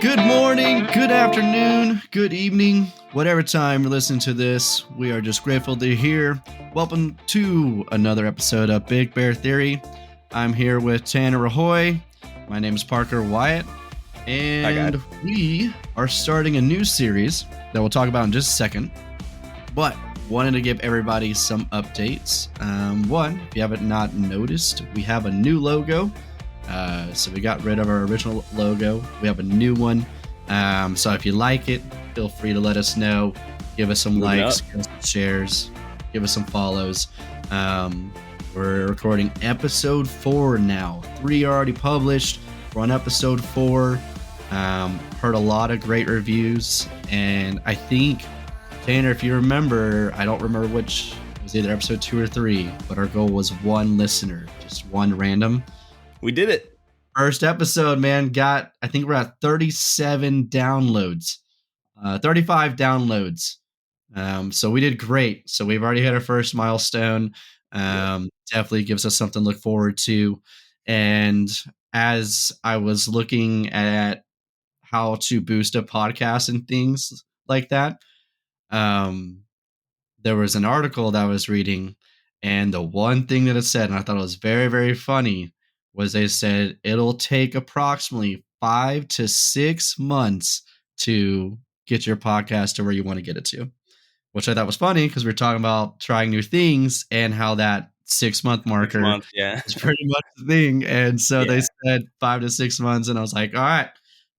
Good morning, good afternoon, good evening, whatever time you're listening to this. We are just grateful to be here. Welcome to another episode of Big Bear Theory. I'm here with Tanner Ahoy. My name is Parker Wyatt. And we are starting a new series that we'll talk about in just a second. But wanted to give everybody some updates. One, if you haven't not noticed, we have a new logo. So we got rid of our original logo. We have a new one. So if you like it, feel free to let us know. Give us some likes, give us some shares, give us some follows. We're recording episode 4 now. 3 are already published. We're on episode 4. Heard a lot of great reviews. And I think, Tanner, if you remember, I don't remember which, it was either episode 2 or 3, but our goal was 1 listener, just 1 random. We did it. First episode, man, I think we're at 37 downloads, 35 downloads. So we did great. So we've already hit our first milestone. Definitely gives us something to look forward to. And as I was looking at how to boost a podcast and things like that, there was an article that I was reading, and the one thing that it said, and I thought it was very, very funny, was they said it'll take approximately 5 to 6 months to get your podcast to where you want to get it to, which I thought was funny because we're talking about trying new things and how that 6-month marker is pretty much the thing. And so they said 5 to 6 months, and I was like, all right,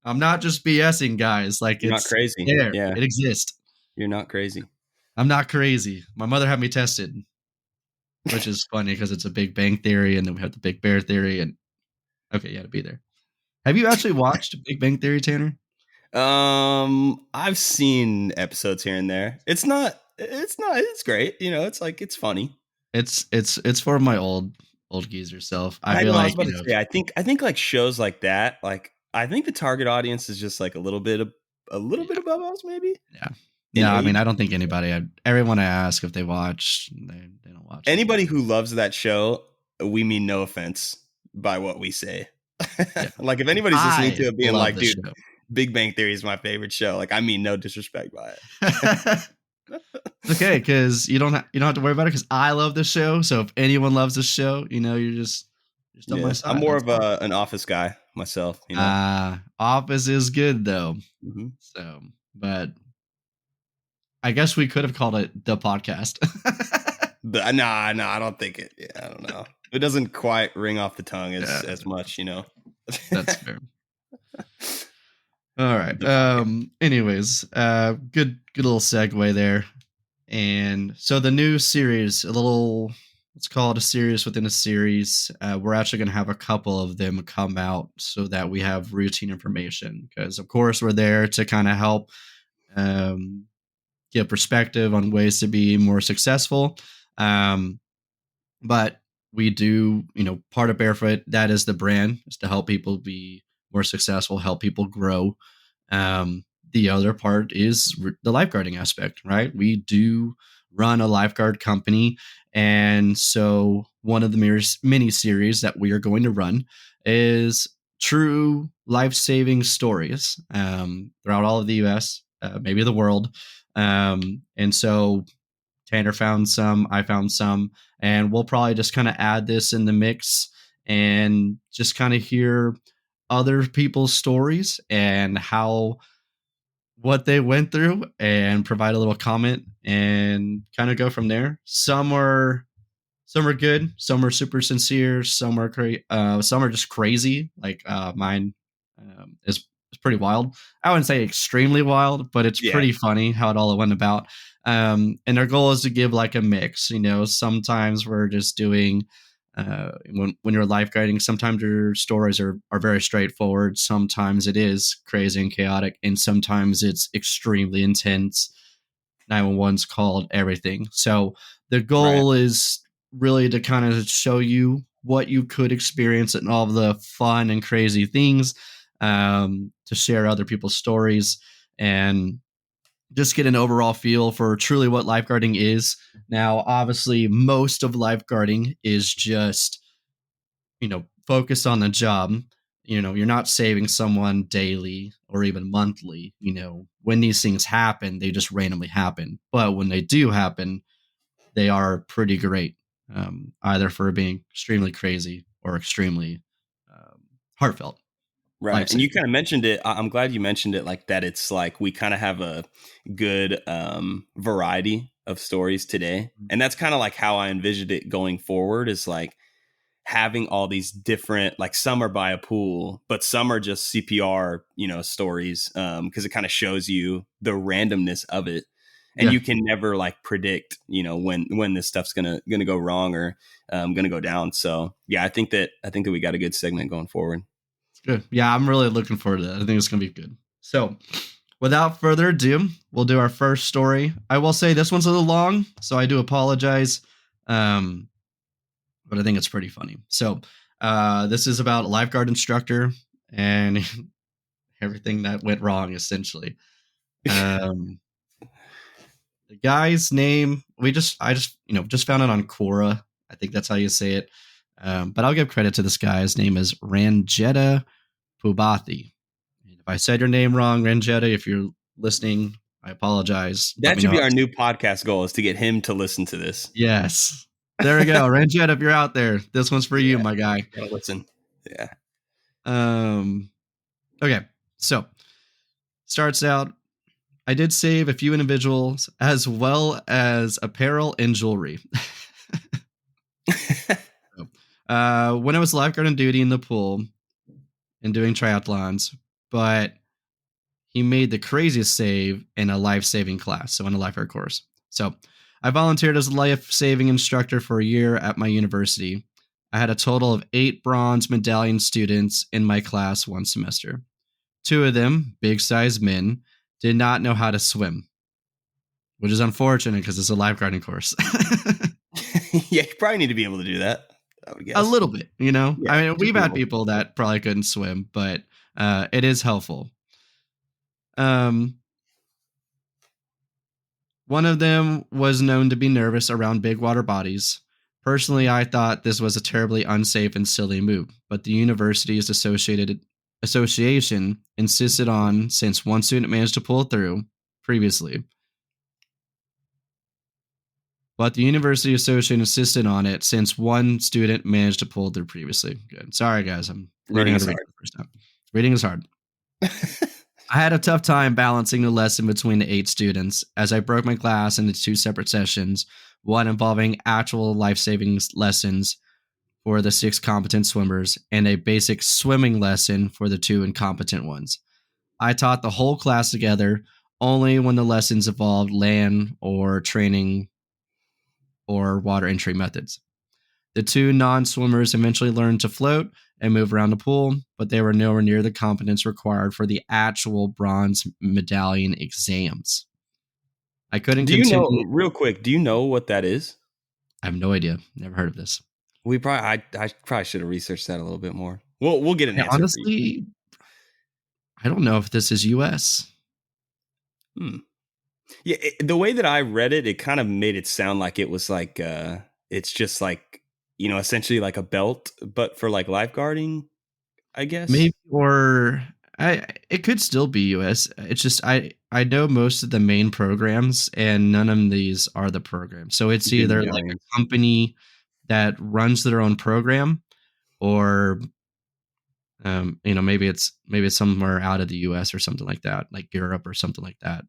I'm not just BSing, guys. Like, You're it's not crazy. There. Yeah. It exists. You're not crazy. I'm not crazy. My mother had me tested, which is funny because it's a Big Bang Theory, and then we have the Big Bear Theory, and okay, you had to be there. Have you actually watched Big Bang Theory, Tanner? I've seen episodes here and there. It's great. You know, it's funny. It's for my old geezer self. I feel like, I think like shows like that, like I think the target audience is just like a little bit above us, maybe. Yeah. No, I mean, I don't think everyone I ask if they watch, they don't watch. Anybody who loves that show, we mean no offense by what we say. Yeah. Like if anybody's listening to it being like, dude, show. Big Bang Theory is my favorite show. Like, I mean no disrespect by it. Okay, because you don't have to worry about it because I love the show. So if anyone loves the show, you know, you're just on my side. I'm more of an Office guy myself. You know? Office is good though. Mm-hmm. So, but I guess we could have called it the podcast. No, I don't think it. Yeah, I don't know. It doesn't quite ring off the tongue as much, you know. That's fair. All right. Anyways, good little segue there. And so the new series, let's call it a series within a series. We're actually going to have a couple of them come out so that we have routine information because, of course, we're there to kind of help get perspective on ways to be more successful. But we do, part of Barefoot, that is the brand, is to help people be more successful, help people grow. The other part is the lifeguarding aspect, right? We do run a lifeguard company. And so one of the mini series that we are going to run is true life-saving stories throughout all of the US, maybe the world. And so Tanner found some, I found some, and we'll probably just kind of add this in the mix and just kind of hear other people's stories and what they went through and provide a little comment and kind of go from there. Some are good, some are super sincere, some are just crazy. Like mine is pretty wild. I wouldn't say extremely wild, but it's pretty funny how it all went about. And our goal is to give like a mix. Sometimes we're just doing when you're lifeguarding, sometimes your stories are very straightforward. Sometimes it is crazy and chaotic, and sometimes it's extremely intense. 911's called everything. So the goal is really to kind of show you what you could experience and all of the fun and crazy things, to share other people's stories and just get an overall feel for truly what lifeguarding is. Now, obviously, most of lifeguarding is just, focused on the job. you're not saving someone daily or even monthly. When these things happen, they just randomly happen. But when they do happen, they are pretty great, either for being extremely crazy or extremely heartfelt. Right. And you kind of mentioned it. I'm glad you mentioned it like that. It's like we kind of have a good variety of stories today. And that's kind of like how I envisioned it going forward, is like having all these different, like some are by a pool, but some are just CPR, stories, because it kind of shows you the randomness of it. And you can never like predict, when this stuff's gonna go wrong or gonna go down. So yeah, I think that we got a good segment going forward. Good. Yeah, I'm really looking forward to that. I think it's going to be good. So, without further ado, we'll do our first story. I will say this one's a little long, so I do apologize. But I think it's pretty funny. So, this is about a lifeguard instructor and everything that went wrong, essentially. The guy's name, I just found it on Quora. I think that's how you say it. But I'll give credit to this guy. His name is Ranjetta Pubathi. If I said your name wrong, Ranjetta, if you're listening, I apologize. That should be our new podcast goal, is to get him to listen to this. Yes. There we go. Ranjetta, if you're out there, this one's for you, my guy. Gotta listen. Yeah. Okay. So starts out, I did save a few individuals as well as apparel and jewelry. When I was lifeguard on duty in the pool and doing triathlons, but he made the craziest save in a life-saving class, so in a lifeguard course. So I volunteered as a life-saving instructor for a year at my university. I had a total of 8 bronze medallion students in my class one semester. 2 of them, big-sized men, did not know how to swim, which is unfortunate because it's a lifeguarding course. Yeah, you probably need to be able to do that, I would guess. A little bit, Yeah, I mean, we've had people that probably couldn't swim, but it is helpful. One of them was known to be nervous around big water bodies. Personally, I thought this was a terribly unsafe and silly move, but the university's association insisted on, since one student managed to pull through previously. But the university association insisted on it since one student managed to pull through previously. Good. Sorry, guys. I'm learning how to read for the first time. Reading is hard. I had a tough time balancing the lesson between the 8 students, as I broke my class into 2 separate sessions, one involving actual life-saving lessons for the 6 competent swimmers and a basic swimming lesson for the 2 incompetent ones. I taught the whole class together only when the lessons involved land or training or water entry methods. The 2 non-swimmers eventually learned to float and move around the pool, but they were nowhere near the competence required for the actual bronze medallion exams. I couldn't continue. Real quick, do you know what that is? I have no idea. Never heard of this. I probably should have researched that a little bit more. We'll get an answer. Honestly, I don't know if this is US. Yeah, the way that I read it, it kind of made it sound like it was like it's just like, essentially like a belt, but for like lifeguarding, I guess. Maybe, or it could still be US. It's just I know most of the main programs, and none of these are the programs. So it's either like a company that runs their own program, or maybe it's somewhere out of the US or something like that, like Europe or something like that.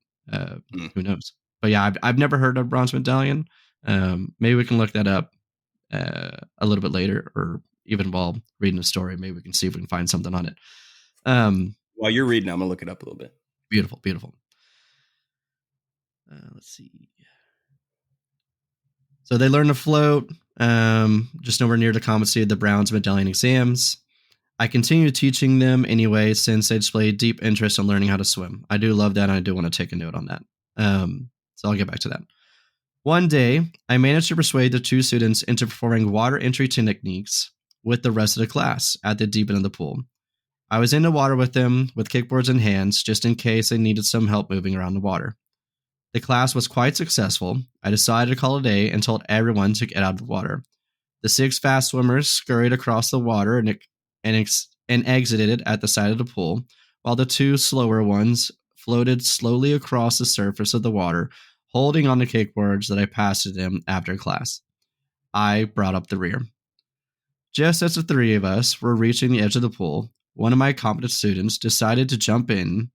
Who knows? But yeah, I've never heard of bronze medallion. Maybe we can look that up a little bit later, or even while reading the story, maybe we can see if we can find something on it. While you're reading, I'm gonna look it up a little bit. Beautiful. Let's see. So they learn to float, just nowhere near the competency of the bronze medallion exams. I continue teaching them anyway, since they displayed deep interest in learning how to swim. I do love that, and I do want to take a note on that. So I'll get back to that. One day, I managed to persuade the 2 students into performing water entry techniques with the rest of the class at the deep end of the pool. I was in the water with them with kickboards in hands, just in case they needed some help moving around the water. The class was quite successful. I decided to call it a day and told everyone to get out of the water. The 6 fast swimmers scurried across the water and and exited at the side of the pool, while the two slower ones floated slowly across the surface of the water, holding on the kickboards that I passed to them after class. I brought up the rear. Just as the three of us were reaching the edge of the pool, one of my competent students decided to jump in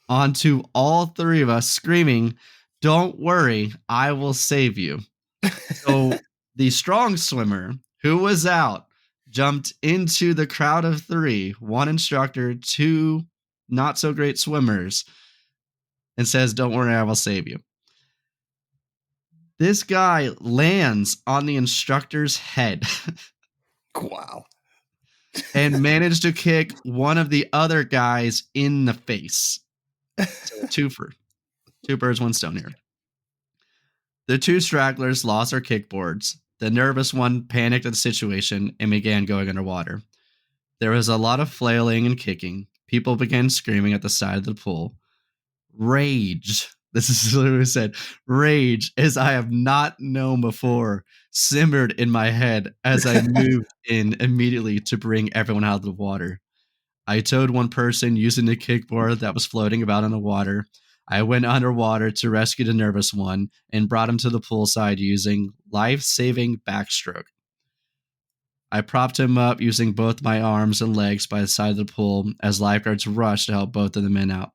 onto all three of us, screaming, "Don't worry, I will save you." So the strong swimmer who was out jumped into the crowd of three, one instructor, two not so great swimmers, and says, "Don't worry, I will save you." This guy lands on the instructor's head. Wow. And managed to kick one of the other guys in the face. So two birds, one stone here. The two stragglers lost their kickboards. The nervous one panicked at the situation and began going underwater. There was a lot of flailing and kicking. People began screaming at the side of the pool. Rage. This is what we said. Rage, as I have not known before, simmered in my head as I moved in immediately to bring everyone out of the water. I towed one person using the kickboard that was floating about in the water. I went underwater to rescue the nervous one and brought him to the poolside using life-saving backstroke. I propped him up using both my arms and legs by the side of the pool as lifeguards rushed to help both of the men out.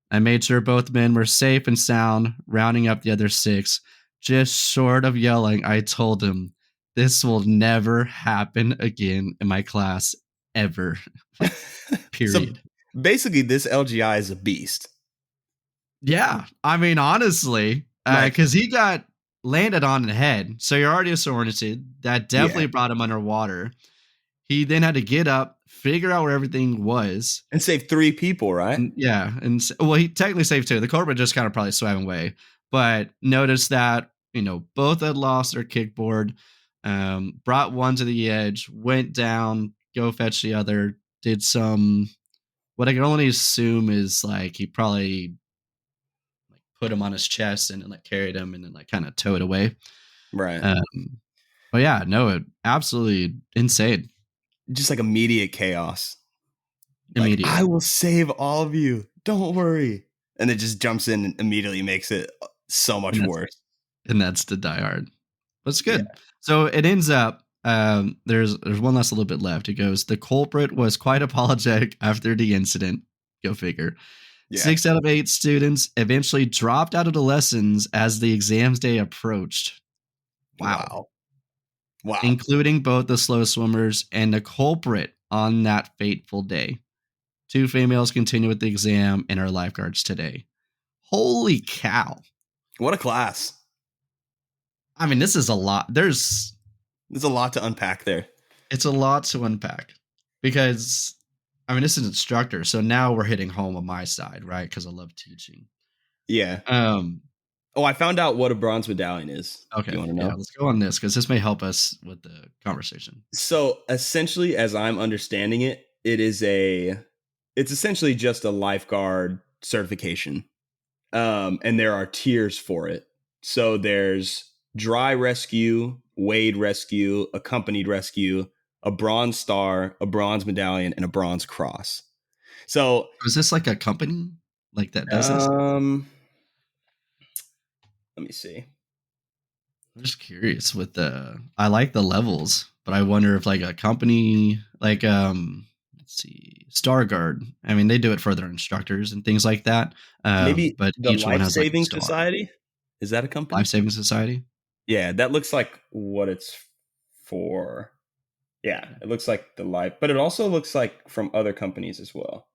I made sure both men were safe and sound, rounding up the other six. Just short of yelling, I told him, "This will never happen again in my class, ever." Period. So basically, this LGI is a beast. Yeah. I mean, honestly, because he got landed on the head. So you're already disoriented. That definitely brought him underwater. He then had to get up, figure out where everything was. And save three people, right? And well, he technically saved two. The culprit just kind of probably swam away. But notice that, both had lost their kickboard, brought one to the edge, went down, go fetch the other, did some, what I can only assume is like he probably like put him on his chest and then like carried him and then like kind of towed away. Right. But yeah, no, absolutely insane. Just like immediate chaos. Immediate. Like, I will save all of you. Don't worry. And it just jumps in and immediately makes it so much worse. And that's the Die Hard. That's good. Yeah. So it ends up, there's one last little bit left. It goes, the culprit was quite apologetic after the incident. Go figure. Yeah. 6 out of 8 students eventually dropped out of the lessons as the exams day approached. Wow. Including both the slow swimmers and the culprit on that fateful day. 2 females continue with the exam and are lifeguards today. Holy cow. What a class. I mean, this is a lot. There's a lot to unpack there. It's a lot to unpack because, I mean, this is instructor. So now we're hitting home on my side, right? Because I love teaching. Yeah. I found out what a bronze medallion is. Okay. You want to know? Yeah, let's go on this because this may help us with the conversation. So essentially, as I'm understanding it, it's essentially just a lifeguard certification. And there are tiers for it. So there's dry rescue, wade rescue, accompanied rescue, a bronze star, a bronze medallion, and a bronze cross. So is this like a company like that does this? Let me see. I'm just curious with I like the levels, but I wonder if like a company like let's see, Starguard. I mean, they do it for their instructors and things like that. Maybe but the each one has like Life-Saving Society. Is that a company? Life-Saving Society? Yeah, that looks like what it's for. Yeah, it looks like the life, but it also looks like from other companies as well.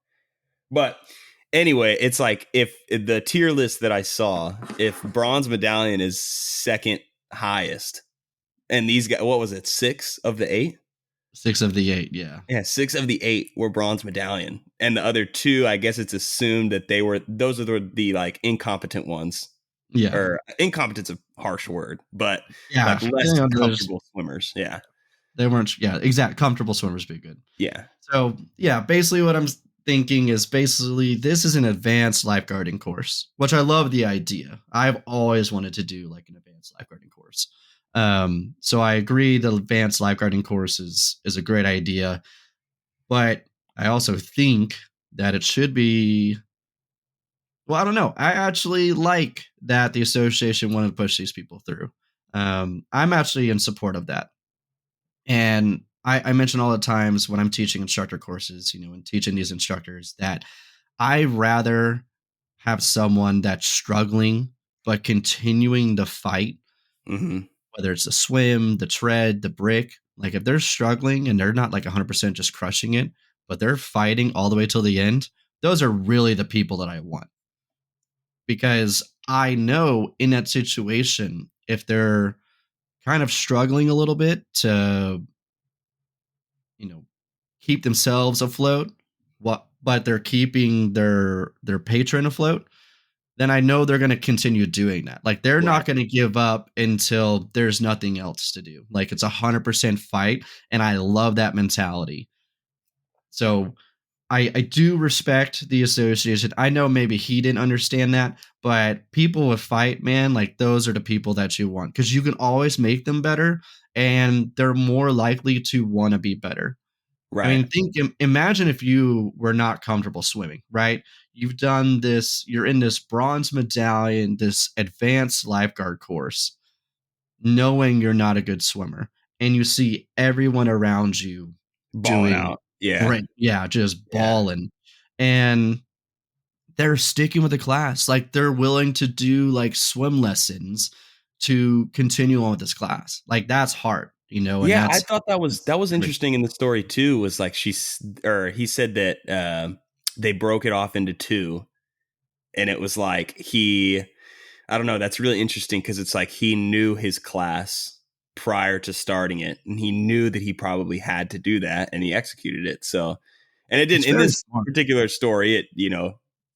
But anyway, it's like if the tier list that I saw, if bronze medallion is second highest, and these guys, what was it, 6 of the 8? 6 of the 8, yeah. Yeah, 6 of the 8 were bronze medallion, and the other 2, I guess it's assumed that those are the like incompetent ones. Yeah, or incompetent's a harsh word, but yeah, like less comfortable swimmers. Yeah, they weren't. Yeah, exact comfortable swimmers be good. Yeah. So yeah, basically what I'm thinking is basically this is an advanced lifeguarding course, which I love the idea. I've always wanted to do like an advanced lifeguarding course. So I agree the advanced lifeguarding course is a great idea. But I also think that it should be, well, I don't know. I actually like that the association wanted to push these people through. I'm actually in support of that. And I mention all the times when I'm teaching instructor courses, and teaching these instructors that I rather have someone that's struggling but continuing the fight, Mm-hmm. whether it's the swim, the tread, the brick. Like if they're struggling and they're not like 100% just crushing it, but they're fighting all the way till the end, those are really the people that I want. Because I know in that situation, if they're kind of struggling a little bit to, you know, keep themselves afloat, but they're keeping their patron afloat, then I know they're going to continue doing that. Like they're Right. not going to give up until there's nothing else to do. Like it's 100% fight, and I love that mentality. So I do respect the association. I know maybe he didn't understand that, but people with fight, man, like those are the people that you want because you can always make them better, and they're more likely to want to be better. I Right. mean, imagine if you were not comfortable swimming, right? You've done this, you're in this bronze medallion, this advanced lifeguard course, knowing you're not a good swimmer, and you see everyone around you Balling doing out. Yeah. great. Yeah, just Yeah. balling. And they're sticking with the class. Like they're willing to do like swim lessons to continue on with this class. Like that's hard, and Yeah, I that's thought that was interesting in the story too. Was like he said that they broke it off into two, and it was like I don't know. That's really interesting because it's like he knew his class prior to starting it, and he knew that he probably had to do that, and he executed it. So, and it didn't it's in very this smart. particular story. It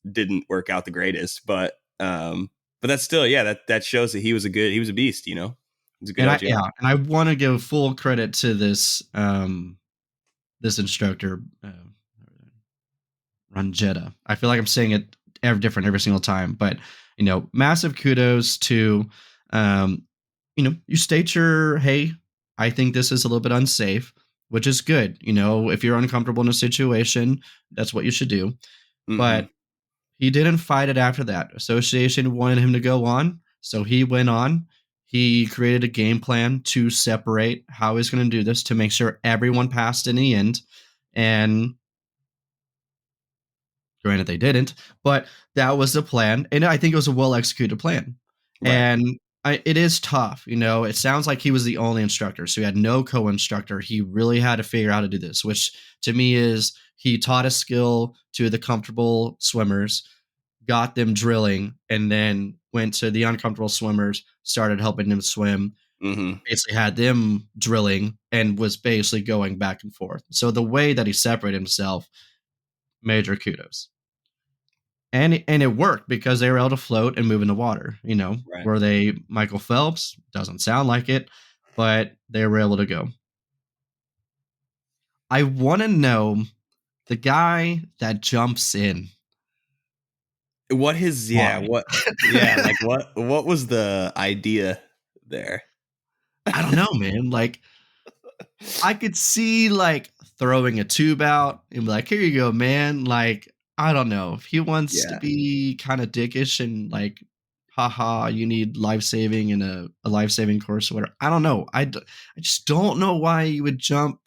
didn't work out the greatest, but that's still that shows that he was a beast. He's a good LGR. And I want to give full credit to this instructor, Ranjetta. I feel like I'm saying it different every single time, but massive kudos to, um, you state your, hey, I think this is a little bit unsafe, which is good. If you're uncomfortable in a situation, that's what you should do. Mm-hmm. But he didn't fight it after that. Association wanted him to go on, so he went on. He created a game plan to separate how he's going to do this to make sure everyone passed in the end. And granted, they didn't, but that was the plan. And I think it was a well executed plan. Right. And it is tough. It sounds like he was the only instructor. So he had no co instructor. He really had to figure out how to do this, which to me is he taught a skill to the comfortable swimmers, got them drilling, and then went to the uncomfortable swimmers, started helping them swim, Mm-hmm. basically had them drilling, and was basically going back and forth. So the way that he separated himself, major kudos. And it worked because they were able to float and move in the water. Right. Were they Michael Phelps? Doesn't sound like it, but they were able to go. I want to know the guy that jumps in. What his yeah Why? what yeah like what was the idea there? I don't know, man. Like I could see like throwing a tube out and be like, "Here you go, man." Like I don't know if he wants to Yeah. be kind of dickish and like, haha, you need life saving in a life saving course or whatever. I don't know. I just don't know why you would jump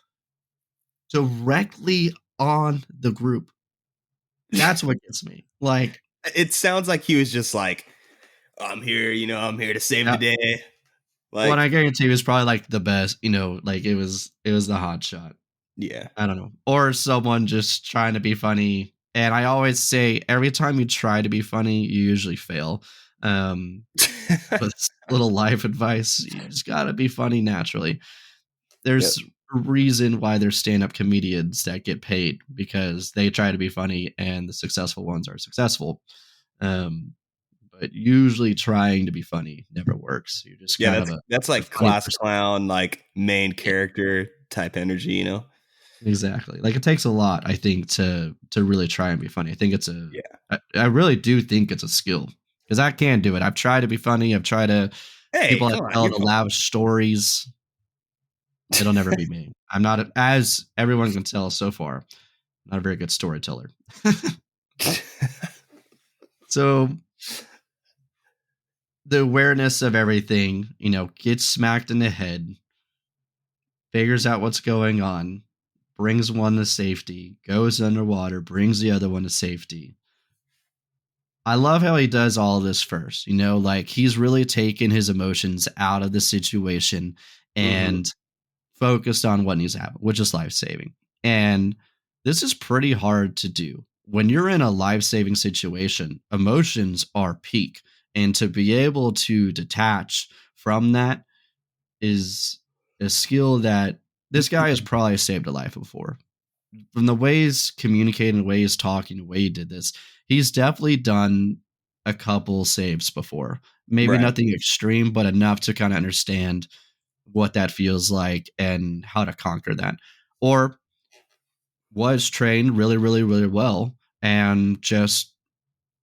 directly on the group. That's what gets me. Like, It sounds like he was just like, I'm here, I'm here to save the yeah, day. what Like, I guarantee it was probably like the best. Like it was the hot shot. yeah. I don't know. Or someone just trying to be funny. And I always say every time you try to be funny, you usually fail. But little life advice, you just gotta be funny naturally. Yep. There's a reason why there's stand-up comedians that get paid because they try to be funny and the successful ones are successful. But usually trying to be funny never works. You're just Yeah, kind of that's a like funny class person. clown, like main Yeah. character type energy. Exactly. Like it takes a lot, I think, to really try and be funny. I think Yeah. I really do think it's a skill because I can do it. I've tried to be funny. I've tried to Hey, people that come on, tell you're the fine. lavish stories. It'll never be me. I'm not, as everyone can tell so far, not a very good storyteller. So the awareness of everything, gets smacked in the head, figures out what's going on, brings one to safety, goes underwater, brings the other one to safety. I love how he does all this first, like he's really taken his emotions out of the situation Mhm. and focused on what needs to happen, which is life saving. And this is pretty hard to do. When you're in a life saving situation, emotions are peak. And to be able to detach from that is a skill that this guy has probably saved a life before. From the way he's communicating, the way he's talking, the way he did this, he's definitely done a couple saves before. Maybe Right. nothing extreme, but enough to kind of understand what that feels like and how to conquer that. Or was trained really, really, really well and just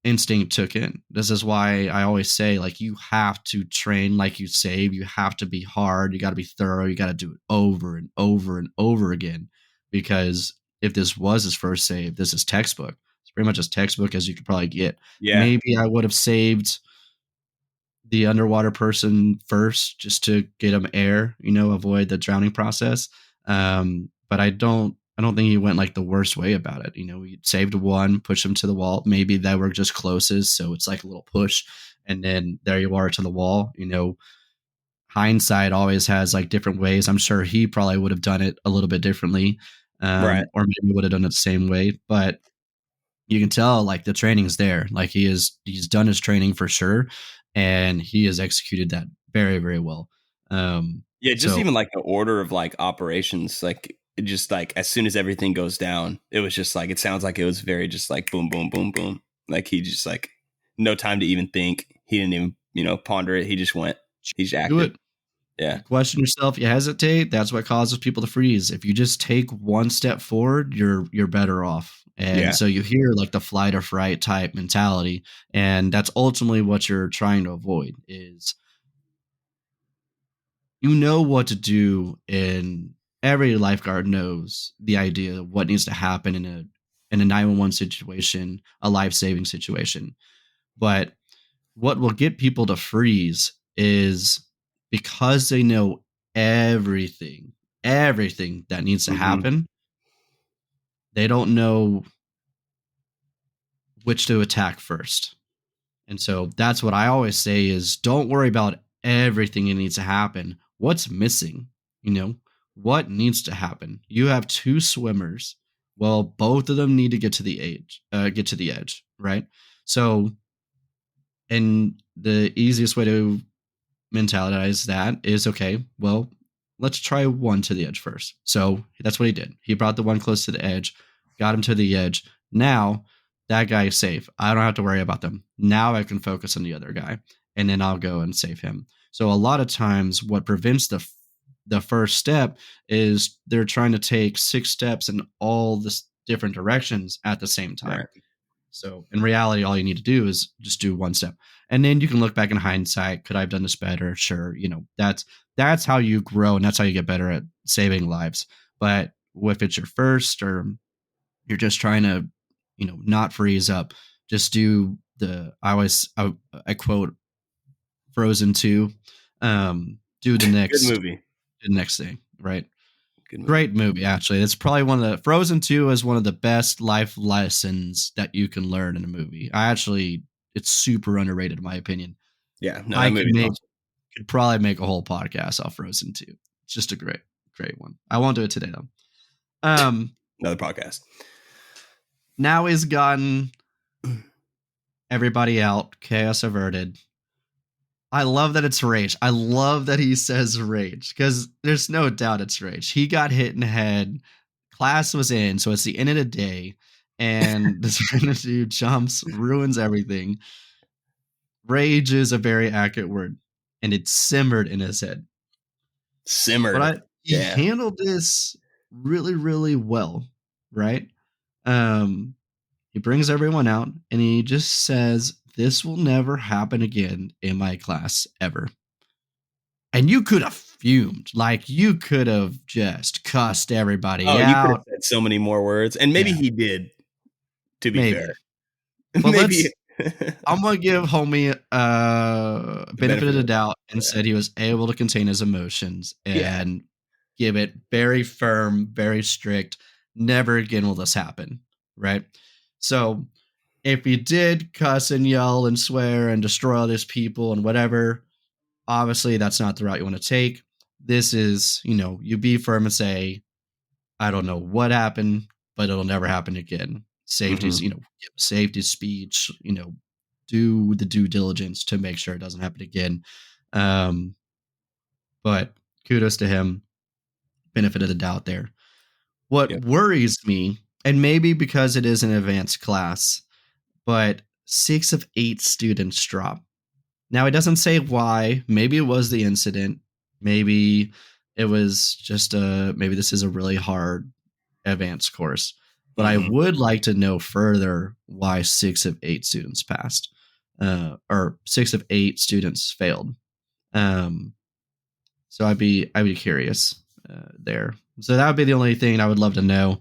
instinct took in. This is why I always say, like, you have to train like you save. You have to be hard. You got to be thorough. You got to do it over and over and over again. Because if this was his first save, this is textbook. It's pretty much as textbook as you could probably get. Yeah. Maybe I would have saved the underwater person first just to get him air, avoid the drowning process. But I don't think he went like the worst way about it. He saved one, pushed him to the wall. Maybe they were just closest, so it's like a little push, and then there you are to the wall. Hindsight always has like different ways. I'm sure he probably would have done it a little bit differently, Right. or maybe would have done it the same way. But you can tell like the training's there. Like he's done his training for sure, and he has executed that very, very well. Yeah, just So even like the order of like operations, like it just like as soon as everything goes down, it was just like it sounds like it was very just like boom, boom, boom, boom. Like he just like no time to even think. He didn't even ponder it. He just went. He just do acted. it. Yeah, You question yourself, you hesitate, that's what causes people to freeze. If you just take one step forward, you're better off. And yeah, so you hear like the flight or fright type mentality, and that's ultimately what you're trying to avoid is what to do, and every lifeguard knows the idea of what needs to happen in a 911 situation, a life-saving situation. But what will get people to freeze is because they know everything, everything that needs to hmm, happen. They don't know which to attack first. And so that's what I always say is don't worry about everything that needs to happen. What's missing? You know, what needs to happen? You have two swimmers. Well, both of them need to get to the edge, right? So, and the easiest way to mentalize that is okay, well, let's try one to the edge first. So that's what he did. He brought the one close to the edge, got him to the edge. Now that guy is safe. I don't have to worry about them. Now I can focus on the other guy, and then I'll go and save him. So a lot of times what prevents the first step is they're trying to take six steps in all the different directions at the same time. right. So in reality, all you need to do is just do one step. And then you can look back in hindsight. Could I have done this better? Sure. That's how you grow, and that's how you get better at saving lives. But if it's your first, or you're just trying to, not freeze up, just do I quote Frozen 2, do the Good next movie. the next thing, right? Good movie. Great movie, actually. It's probably one of the Frozen 2 is one of the best life lessons that you can learn in a movie. It's super underrated in my opinion. Yeah, no, I that could movie's make awesome. could probably make a whole podcast off Frozen 2. It's just a great, great one. I won't do it today though. Another podcast. Now he's gotten everybody out, chaos averted. I love that it's Rage. I love that he says Rage because there's no doubt it's Rage. He got hit in the head. Class was in, so it's the end of the day, and this random dude jumps, ruins everything. Rage is a very accurate word, and it simmered in his head. But Simmered. he Yeah. handled this really, really well, right? Um, he brings everyone out, and he just says, "This will never happen again in my class ever." And you could have fumed. Like, you could have just cussed everybody Oh, you could have out. said so many more words, and maybe he did, to be fair. Maybe. But Maybe I'm gonna give homie the benefit of the doubt and yeah. said he was able to contain his emotions and give it very firm, very strict. Never again will this happen, right? So if he did cuss and yell and swear and destroy all these people and whatever, obviously that's not the route you want to take. This is, you be firm and say, I don't know what happened, but it'll never happen again. Safety's, safety speech, do the due diligence to make sure it doesn't happen again. But kudos to him. Benefit of the doubt there. What worries me, and maybe because it is an advanced class, but 6 of 8 students drop. Now, it doesn't say why. Maybe it was the incident. Maybe it was just maybe this is a really hard advanced course. But I would like to know further why 6 of 8 students passed, or 6 of 8 students failed. So I'd be curious there. So that would be the only thing I would love to know.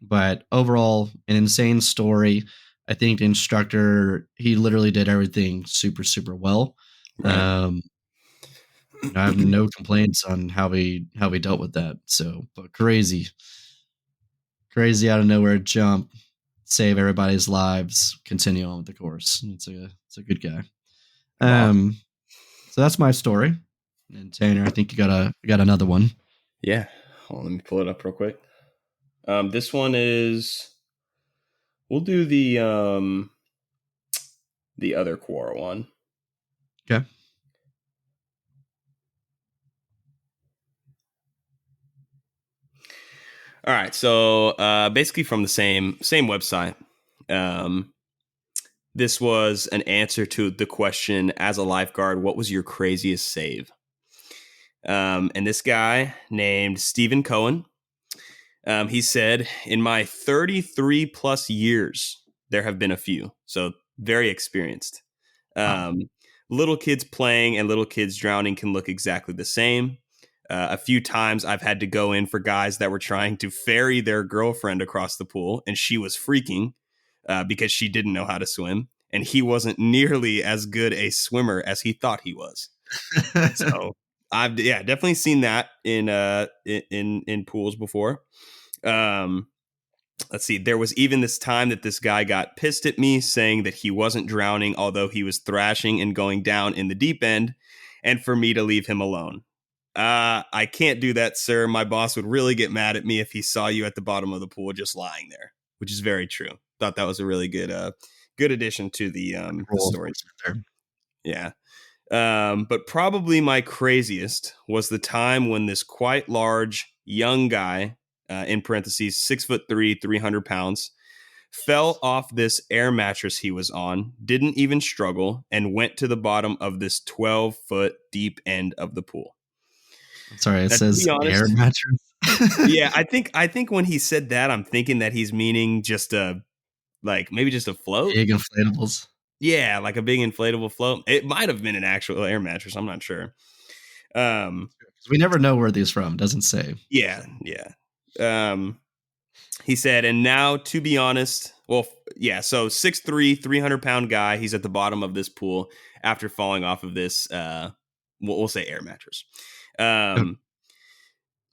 But overall, an insane story. I think the instructor, he literally did everything super, super well. Right. I have no complaints on how he dealt with that. So, but crazy out of nowhere jump, save everybody's lives, continue on with the course. It's a good guy. Wow. So that's my story. And Tanner, I think you got another one. Yeah. Hold on, let me pull it up real quick. This one is, we'll do the other Quora one. Okay. All right. So basically from the same website. This was an answer to the question, as a lifeguard, what was your craziest save? And this guy named Stephen Cohen, he said, in my 33 plus years, there have been a few. So very experienced. Wow. Little kids playing and little kids drowning can look exactly the same. A few times I've had to go in for guys that were trying to ferry their girlfriend across the pool, and she was freaking because she didn't know how to swim, and he wasn't nearly as good a swimmer as he thought he was. So I've definitely seen that in pools before. Let's see. There was even this time that this guy got pissed at me, saying that he wasn't drowning, although he was thrashing and going down in the deep end, and for me to leave him alone. I can't do that, sir. My boss would really get mad at me if he saw you at the bottom of the pool just lying there, which is very true. Thought that was a really good addition to the story. Yeah. But probably my craziest was the time when this quite large young guy, in parentheses, 6'3", 300 pounds, fell off this air mattress he was on, didn't even struggle, and went to the bottom of this 12-foot deep end of the pool. Sorry, it says air mattress. Yeah, I think when he said that, I'm thinking that he's meaning just maybe just a float. Big inflatables. Yeah, like a big inflatable float. It might have been an actual air mattress. I'm not sure. We never know where these from. Doesn't say. Yeah. He said, and now, to be honest, so 6'3", 300-pound guy. He's at the bottom of this pool after falling off of this, we'll say air mattress.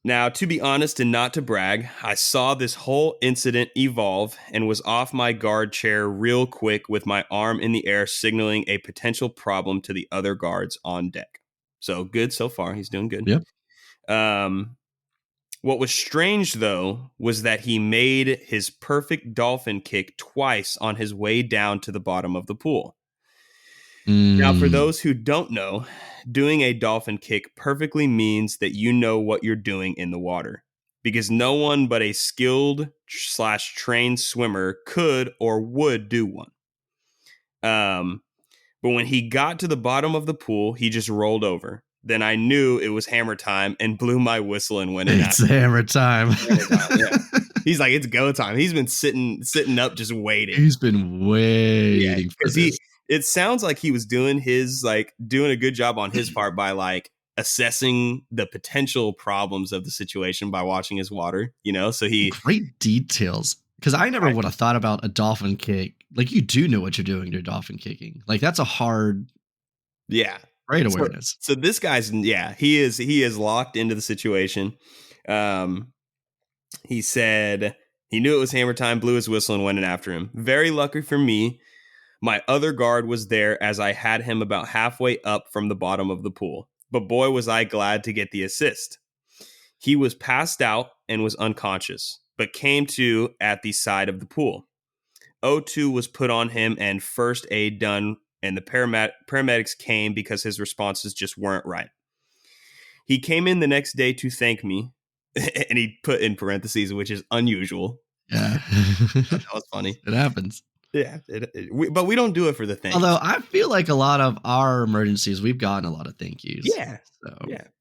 Now, to be honest and not to brag, I saw this whole incident evolve and was off my guard chair real quick with my arm in the air, signaling a potential problem to the other guards on deck. So good so far. He's doing good. Yep. What was strange, though, was that he made his perfect dolphin kick twice on his way down to the bottom of the pool. Now, for those who don't know, doing a dolphin kick perfectly means that you know what you're doing in the water, because no one but a skilled/trained swimmer could or would do one. But when he got to the bottom of the pool, he just rolled over. Then I knew it was hammer time and blew my whistle and went in. It's hammer time. Yeah. He's like, it's go time. He's been sitting up just waiting. He's been waiting for this. it sounds like he was doing a good job on his part by like assessing the potential problems of the situation by watching his water, so he great details. Because I never would have thought about a dolphin kick. Like, you do know what you're doing to dolphin kicking. Like, that's a hard, great awareness. So this guy's, he is locked into the situation. He said he knew it was hammer time, blew his whistle, and went in after him. Very lucky for me, my other guard was there as I had him about halfway up from the bottom of the pool. But boy, was I glad to get the assist. He was passed out and was unconscious, but came to at the side of the pool. O2 was put on him and first aid done, and the paramedics came because his responses just weren't right. He came in the next day to thank me, and he put in parentheses, which is unusual. Yeah. That was funny. It happens. Yeah, but we don't do it for the thanks. Although I feel like a lot of our emergencies, we've gotten a lot of thank yous. Yeah,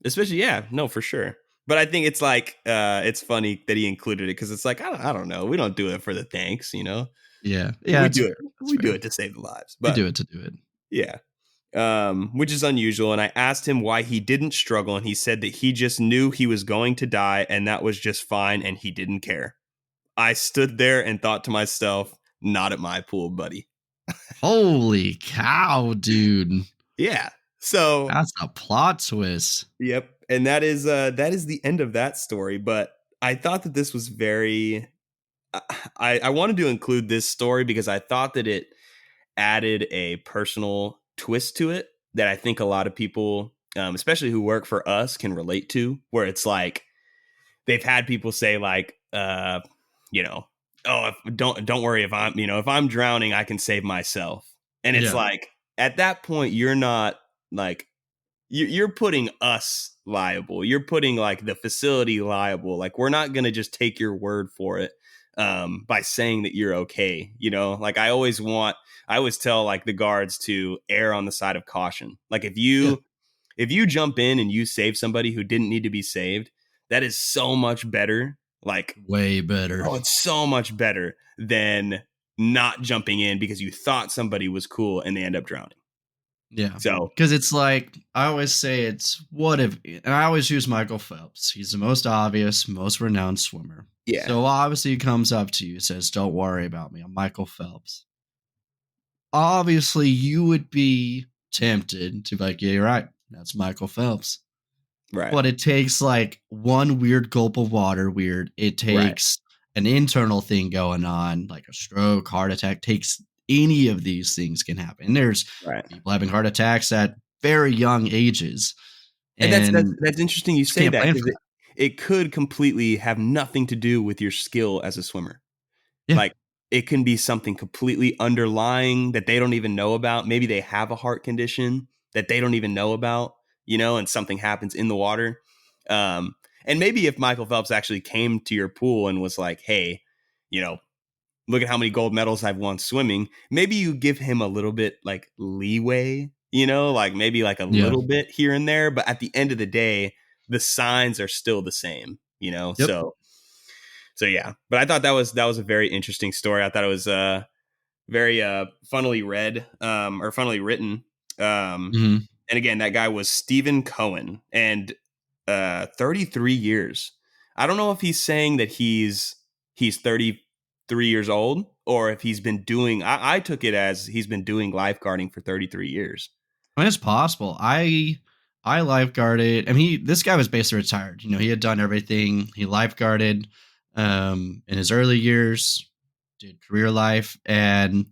especially for sure. But I think it's like it's funny that he included it because it's like I don't know, we don't do it for the thanks, Yeah, we do it. We do it to save the lives. But we do it to do it. Yeah, which is unusual. And I asked him why he didn't struggle, and he said that he just knew he was going to die, and that was just fine, and he didn't care. I stood there and thought to myself, not at my pool, buddy. Holy cow, dude. Yeah. So that's a plot twist. Yep. And that is the end of that story. But I thought that this was very I wanted to include this story because I thought that it added a personal twist to it that I think a lot of people, especially who work for us, can relate to, where it's like they've had people say like, oh, don't worry, if I'm drowning, I can save myself. And it's like, at that point, you're not like, you're putting us liable. You're putting like the facility liable. Like, we're not going to just take your word for it by saying that you're okay. Like I always tell like the guards to err on the side of caution. Like if you jump in and you save somebody who didn't need to be saved, that is so much better. Like way better. Oh, it's so much better than not jumping in because you thought somebody was cool and they end up drowning. Yeah. So, because it's like, I always say it's what if, and I always use Michael Phelps. He's the most obvious, most renowned swimmer. Yeah. So obviously he comes up to you, says, don't worry about me. I'm Michael Phelps. Obviously you would be tempted to be like, yeah, you're right. That's Michael Phelps. Right. But it takes like one weird gulp of water. It takes an internal thing going on, like a stroke, heart attack. Takes any of these things can happen. And there's people having heart attacks at very young ages. And that's interesting you say that because it could completely have nothing to do with your skill as a swimmer. Yeah. Like it can be something completely underlying that they don't even know about. Maybe they have a heart condition that they don't even know about. And something happens in the water. And maybe if Michael Phelps actually came to your pool and was like, hey, look at how many gold medals I've won swimming. Maybe you give him a little bit like leeway, like maybe like a little bit here and there. But at the end of the day, the signs are still the same, Yep. So yeah. But I thought that was a very interesting story. I thought it was very funnily read or funnily written. And again, that guy was Stephen Cohen, and 33 years. I don't know if he's saying that he's 33 years old or if he's been doing, I took it as he's been doing lifeguarding for 33 years. I mean, it's possible. I lifeguarded. I mean, this guy was basically retired. He had done everything. He lifeguarded in his early years, did career life, and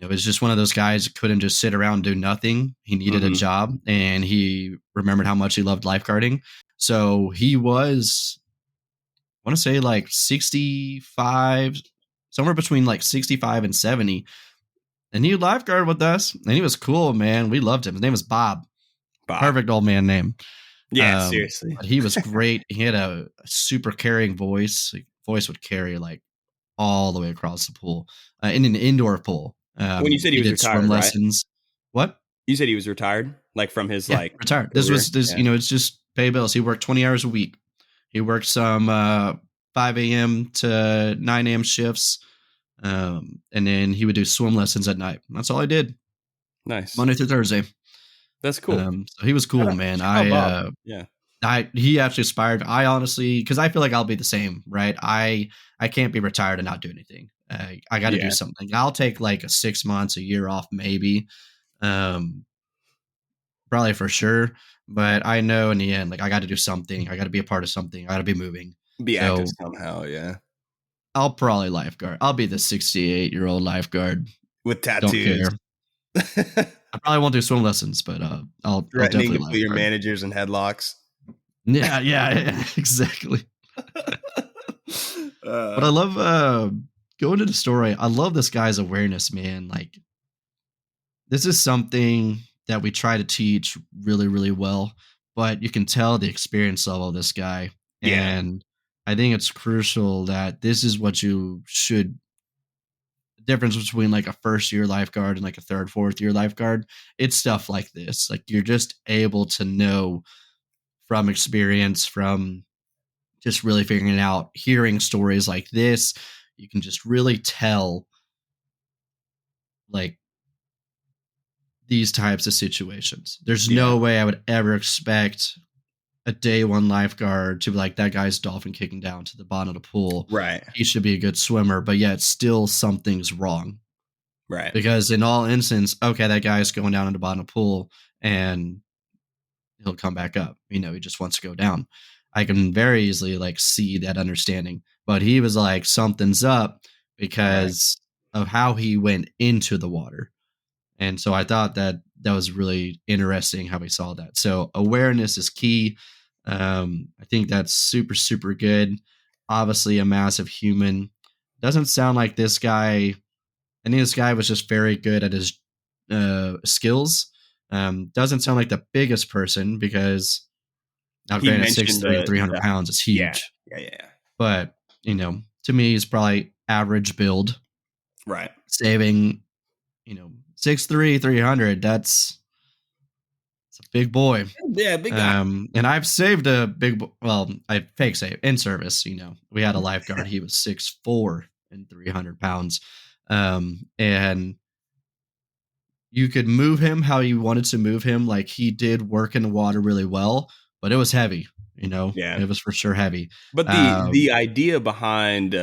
it was just one of those guys that couldn't just sit around and do nothing. He needed a job, and he remembered how much he loved lifeguarding. So he was, I want to say like 65, somewhere between like 65 and 70. And he lifeguarded with us, and he was cool, man. We loved him. His name was Bob. Perfect old man name. Yeah, seriously. But he was great. He had a super carrying voice. His voice would carry like all the way across the pool in an indoor pool. When you said he was retired, swim lessons. What? You said he was retired, like from his like retired. This was it's just pay bills. He worked 20 hours a week. He worked some 5 a.m. to 9 a.m. shifts. And then he would do swim lessons at night. That's all I did, Nice. Monday through Thursday. That's cool. So he was Shout cool, out, man. shout out Bob. Yeah. He actually aspired. I honestly, because I feel like I'll be the same, right? I can't be retired and not do anything. I got to do Yeah. something. I'll take like a 6 months, a year off, maybe, um, probably for sure. But I know in the end, like I got to do something. I got to be a part of something. I got to be moving. Be active So somehow, yeah. I'll probably lifeguard. I'll be the 68-year-old lifeguard. With Don't tattoos. care. I probably won't do swim lessons, but I'll Threatening definitely to put your lifeguard. managers in headlocks. Yeah, exactly. But I love going to the story. I love this guy's awareness, man. Like this is something that we try to teach really, really well, but you can tell the experience level of this guy. Yeah. And I think it's crucial that this is what you should the difference between like a first year lifeguard and like a third, fourth year lifeguard. It's stuff like this. Like you're just able to know from experience, from just really figuring it out, hearing stories like this, you can just really tell like these types of situations. There's Yeah. no way I would ever expect a day one lifeguard to be like, that guy's dolphin kicking down to the bottom of the pool. Right. He should be a good swimmer, but yet still something's wrong. Right. Because in all instances, okay, that guy's going down in the bottom of the pool and he'll come back up. You know, he just wants to go down. I can very easily like see that understanding. But he was like, something's up Right. because of how he went into the water. And so I thought that that was really interesting how we saw that. So awareness is key. I think that's super, super good. Obviously, a massive human. Doesn't sound like this guy. I think this guy was just very good at his skills. Doesn't sound like the biggest person because now, He granted, six mentioned three and 300 the pounds is yeah. huge. Yeah. But, you know, to me, he's probably average build. Right. Saving, 6'3", 300. It's a big boy. Yeah, big guy. And I've saved a big, well, I fake save in service. We had a lifeguard. He was 6'4" and 300 pounds. And you could move him how you wanted to move him. Like he did work in the water really well, but it was heavy. Yeah. It was for sure heavy. But the idea behind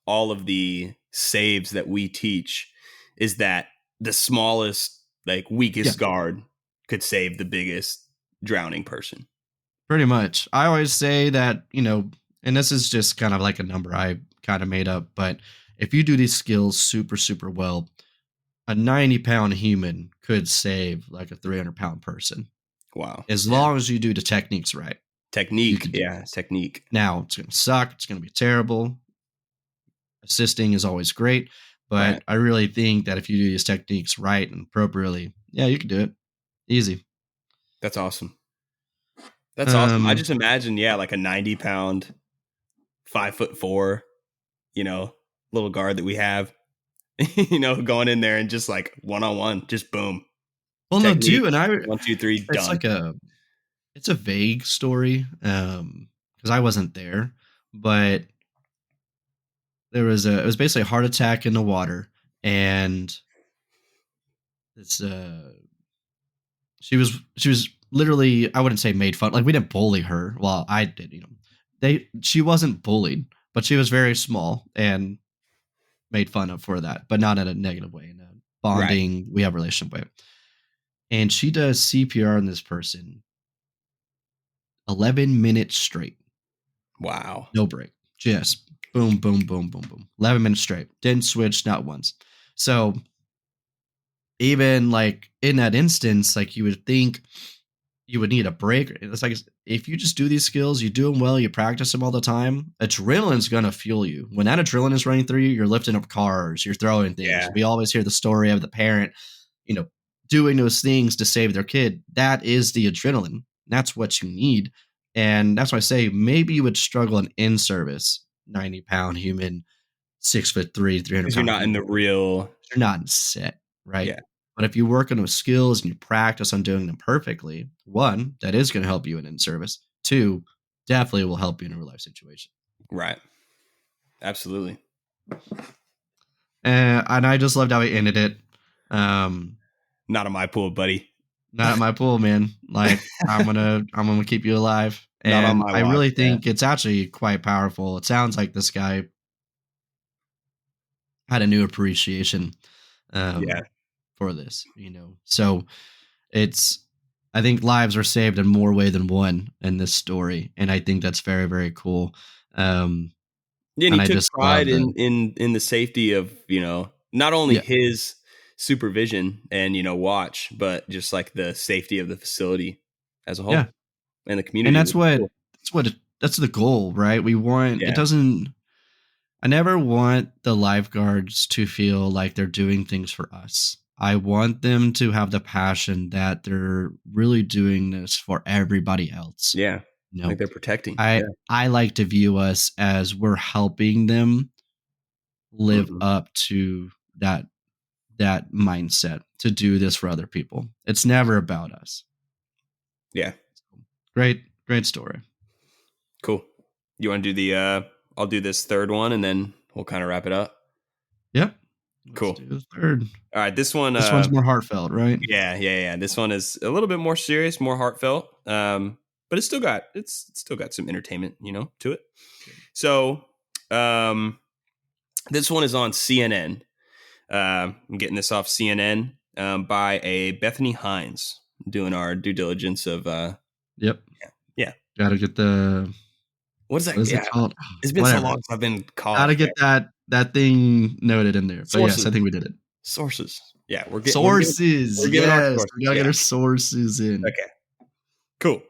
all of the saves that we teach is that the smallest, like weakest guard could save the biggest drowning person. Pretty much. I always say that, and this is just kind of like a number I kind of made up, but if you do these skills super, super well, a 90-pound human could save like a 300-pound person. Wow. As long as you do the techniques right. Technique. Yeah, technique. Now, it's going to suck. It's going to be terrible. Assisting is always great. But Right. I really think that if you do these techniques right and appropriately, yeah, you can do it. Easy. That's awesome. That's awesome. I just imagine, like a 90-pound, 5'4", little guard that we have, going in there and just like one-on-one, just boom. Well, technique, no, dude, and 1, 2, 3, it's done. It's a vague story, because I wasn't there, but it was basically a heart attack in the water, and it's she was literally, I wouldn't say made fun, like we didn't bully her. Well, I did, she wasn't bullied, but she was very small and made fun of for that, but not in a negative way, in a bonding, right. We have a relationship way. And she does CPR on this person 11 minutes straight. Wow. No break. Just boom, boom, boom, boom, boom. 11 minutes straight. Didn't switch, not once. So even like in that instance, like you would think you would need a break. It's like, if you just do these skills, you do them well, you practice them all the time, adrenaline's going to fuel you. When that adrenaline is running through you, you're lifting up cars, you're throwing things. Yeah. We always hear the story of the parent, doing those things to save their kid. That is the adrenaline. That's what you need. And that's why I say maybe you would struggle in service, 90-pound human, 6'3", 300 pounds. You're not in the real. You're not in set, right? Yeah. But if you work on those skills and you practice on doing them perfectly, one, that is going to help you in service. Two, definitely will help you in a real life situation. Right. Absolutely. And I just loved how he ended it. Um, Not on my pool, buddy. Not at my pool, man. Like I'm gonna keep you alive. Not on And my I watch. really Yeah. think it's actually quite powerful. It sounds like this guy had a new appreciation Yeah. um, for this, So it's I think lives are saved in more way than one in this story, and I think that's very, very cool. Um, Yeah, and and he I took just pride love the in the safety of, not only yeah, his supervision and, watch, but just like the safety of the facility as a yeah, whole and the and community, which is cool. that's the goal, right? We want it Yeah. doesn't. I never want the lifeguards to feel like they're doing things for us. I want them to have the passion that they're really doing this for everybody else. Yeah. You Like know, they're protecting. I Yeah. I like to view us as we're helping them live Mhm. up to that mindset to do this for other people. It's never about us. Yeah. Great, great story. Cool. You want to do I'll do this third one and then we'll kind of wrap it up. Yep. Let's Cool. do the third. All right. This one, This one's more heartfelt, right? yeah. This one is a little bit more serious, more heartfelt. But it's still got some entertainment, to it. So, this one is on CNN. I'm getting this off CNN by a Bethany Hines, doing our due diligence of Yep. yeah. Gotta get the What is what that? is it Yeah, called? it's been so Whatever. long since I've been Gotta college. get that thing noted in there. But yes, Sources, I think we did it. sources. Yeah, Sources. we're giving our Yes, sources. we gotta Yeah. get our sources in. Okay. Cool.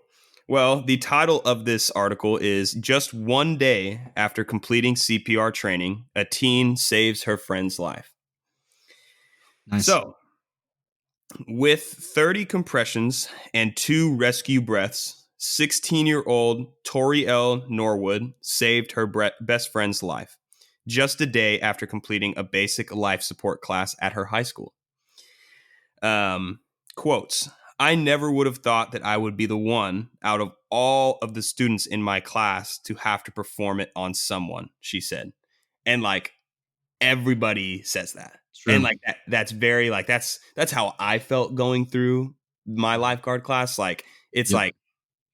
Well, the title of this article is Just One Day After Completing CPR Training, a Teen Saves Her Friend's Life. Nice. So, with 30 compressions and 2 rescue breaths, 16-year-old Tori L. Norwood saved her best friend's life just a day after completing a basic life support class at her high school. Quotes, I never would have thought that I would be the one out of all of the students in my class to have to perform it on someone, she said. And like everybody says that. It's And true. like that's very like that's how I felt going through my lifeguard class. Like it's Yep. like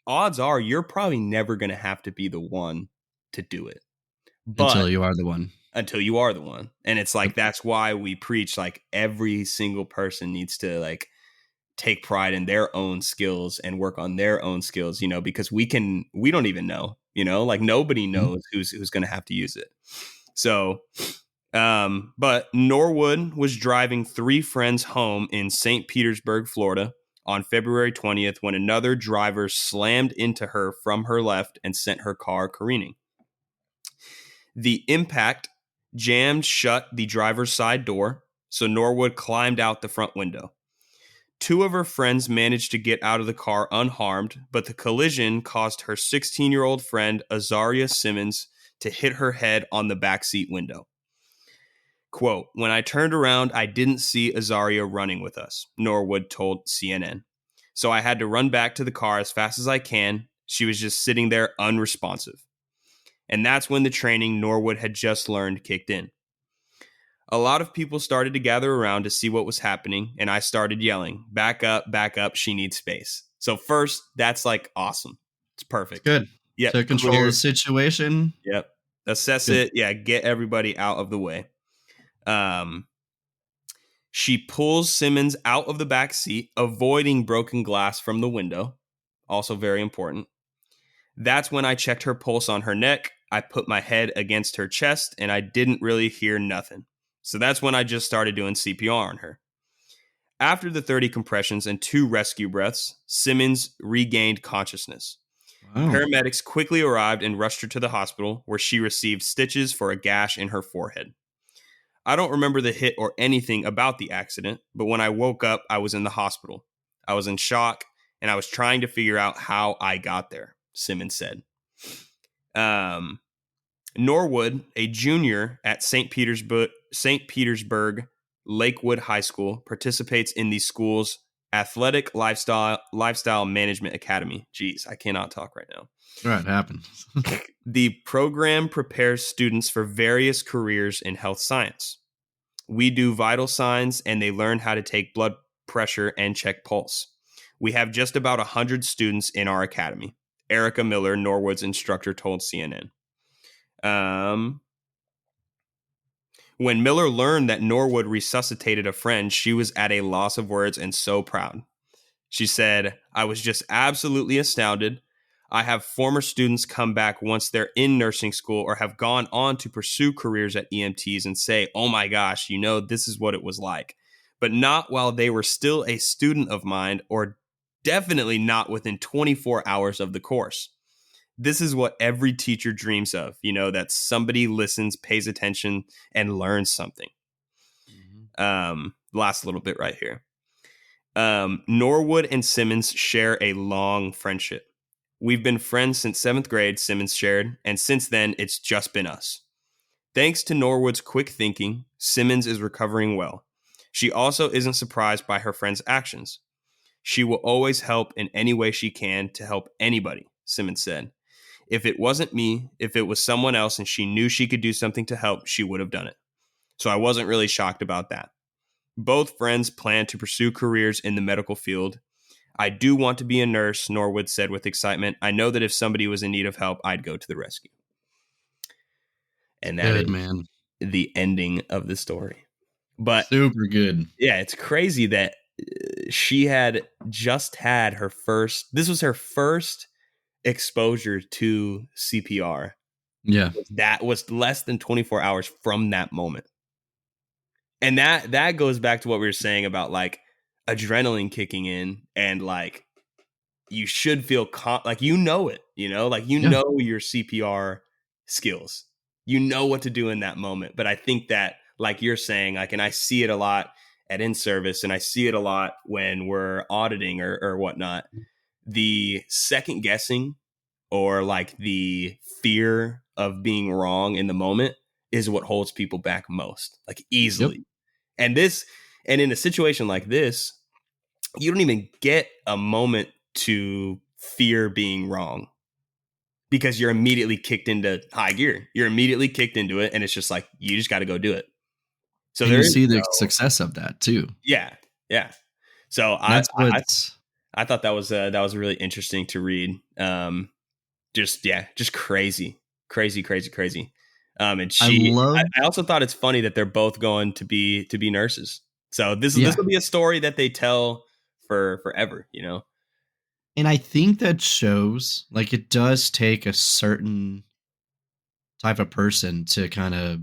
odds are you're probably never going to have to be the one to do it. But Until you are the one. until you are the one. And it's like Yep. that's why we preach like every single person needs to like take pride in their own skills and work on their own skills, because we don't even know, like nobody Mhm. knows who's going to have to use it. So, but Norwood was driving 3 friends home in St. Petersburg, Florida on February 20th when another driver slammed into her from her left and sent her car careening. The impact jammed shut the driver's side door, so Norwood climbed out the front window. 2 of her friends managed to get out of the car unharmed, but the collision caused her 16-year-old friend, Azaria Simmons, to hit her head on the backseat window. Quote, when I turned around, I didn't see Azaria running with us, Norwood told CNN. So I had to run back to the car as fast as I can. She was just sitting there unresponsive. And that's when the training Norwood had just learned kicked in. A lot of people started to gather around to see what was happening, and I started yelling, back up, she needs space. So first, that's like awesome. It's It's perfect. good. Yep, To control the clear. situation. Yep. Assess Good. it. Yeah, get everybody out of the way. She pulls Simmons out of the back seat, avoiding broken glass from the window. Also very important. That's when I checked her pulse on her neck. I put my head against her chest, and I didn't really hear nothing. So that's when I just started doing CPR on her. After the 30 compressions and 2 rescue breaths, Simmons regained consciousness. Wow. Paramedics quickly arrived and rushed her to the hospital, where she received stitches for a gash in her forehead. I don't remember the hit or anything about the accident, but when I woke up, I was in the hospital. I was in shock, and I was trying to figure out how I got there, Simmons said. Norwood, a junior at St. Petersburg Lakewood High School, participates in the school's athletic lifestyle management academy. Jeez, I cannot talk right now. All right, happens. The program prepares students for various careers in health science. We do vital signs, and they learn how to take blood pressure and check pulse. We have just about 100 students in our academy. Erica Miller, Norwood's instructor, told CNN. When Miller learned that Norwood resuscitated a friend, she was at a loss of words and so proud. She said, I was just absolutely astounded. I have former students come back once they're in nursing school or have gone on to pursue careers at EMTs and say, oh my gosh, this is what it was like. But not while they were still a student of mine, or definitely not within 24 hours of the course. This is what every teacher dreams of, that somebody listens, pays attention, and learns something. Last little bit right here. Norwood and Simmons share a long friendship. We've been friends since 7th grade, Simmons shared, and since then, it's just been us. Thanks to Norwood's quick thinking, Simmons is recovering well. She also isn't surprised by her friend's actions. She will always help in any way she can to help anybody, Simmons said. If it wasn't me, if it was someone else and she knew she could do something to help, she would have done it. So I wasn't really shocked about that. Both friends plan to pursue careers in the medical field. I do want to be a nurse, Norwood said with excitement. I know that if somebody was in need of help, I'd go to the rescue. And that Good, is man. the ending of the story. But super good. Yeah, it's crazy that she had just had this was her first exposure to CPR. Yeah. That was less than 24 hours from that moment. And that goes back to what we were saying about like adrenaline kicking in, and like you should feel like it, like know your CPR skills. You know what to do in that moment. But I think that, like you're saying, like, and I see it a lot at in-service, and I see it a lot when we're auditing or whatnot, the second guessing or like the fear of being wrong in the moment is what holds people back most, like easily. Yep. And in a situation like this, you don't even get a moment to fear being wrong, because you're immediately kicked into high gear. You're immediately kicked into it, and it's just like, you just got to go do it. So and you see the success of that too. Yeah. So I thought that was really interesting to read. Just crazy. And I also thought it's funny that they're both going to be nurses. So this will be a story that they tell for forever, And I think that shows, like, it does take a certain type of person to kind of,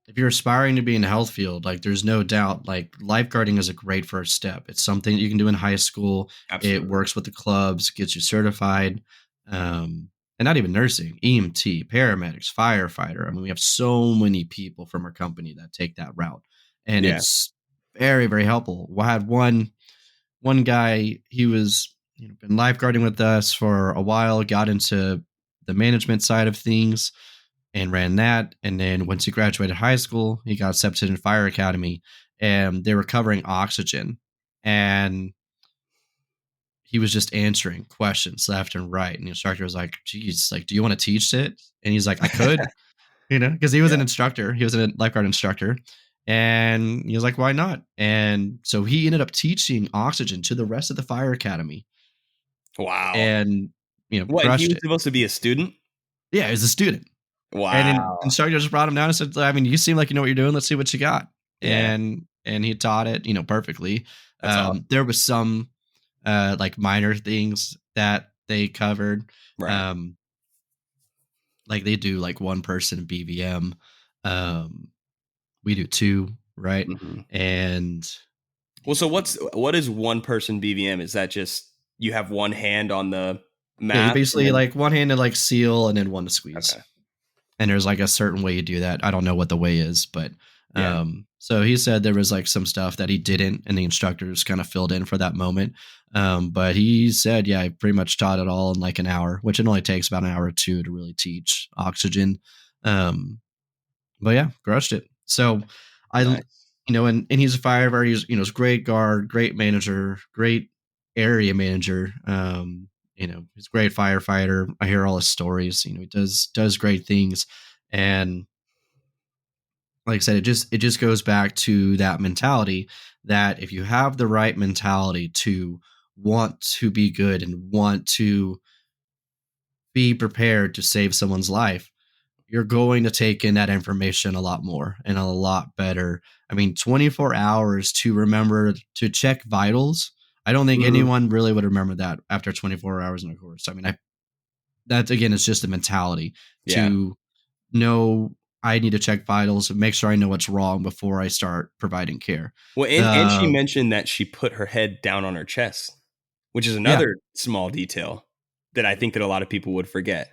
if you're aspiring to be in the health field, like, there's no doubt, like, lifeguarding is a great first step. It's something that you can do in high school. Absolutely. It works with the clubs, gets you certified. And not even nursing, EMT, paramedics, firefighter. We have so many people from our company that take that route, and it's very, very helpful. We had one guy, he was been lifeguarding with us for a while, got into the management side of things and ran that. And then once he graduated high school, he got accepted in fire academy, and they were covering oxygen, and he was just answering questions left and right. And the instructor was like, geez, like, do you want to teach it? And he's like, I could, because he was an instructor. He was a lifeguard instructor. And he was like, why not? And so he ended up teaching oxygen to the rest of the fire academy. Wow. And, what, he was supposed to be a student? Yeah, he was a student. Wow. And then instructor just brought him down and said, you seem like you know what you're doing. Let's see what you got. Yeah. And he taught it, perfectly. Awesome. There was some like minor things that they covered. Right. Like they do like one person BVM. We do two, right? Mm-hmm. And so what is one person BVM? Is that just you have one hand on the mask? Yeah, you basically like one hand to like seal and then one to squeeze. Okay. And there's like a certain way you do that. I don't know what the way is, but so he said there was like some stuff that he didn't, and the instructors kind of filled in for that moment. But he said, I pretty much taught it all in like an hour, which it only takes about an hour or two to really teach oxygen. But yeah, crushed it. So nice. And he's a firefighter. He's, he's a great guard, great manager, great area manager. He's a great firefighter. I hear all his stories. He does great things. And like I said, it just goes back to that mentality that if you have the right mentality to want to be good and want to be prepared to save someone's life, you're going to take in that information a lot more and a lot better. I mean, 24 hours to remember to check vitals. I don't think Mhm. anyone really would remember that after 24 hours in a course. I mean, that again is just a mentality Yeah. to know I need to check vitals and make sure I know what's wrong before I start providing care. Well, and she The mentioned that she put her head down on her chest, which is Yeah, another small detail that I think that a lot of people would forget.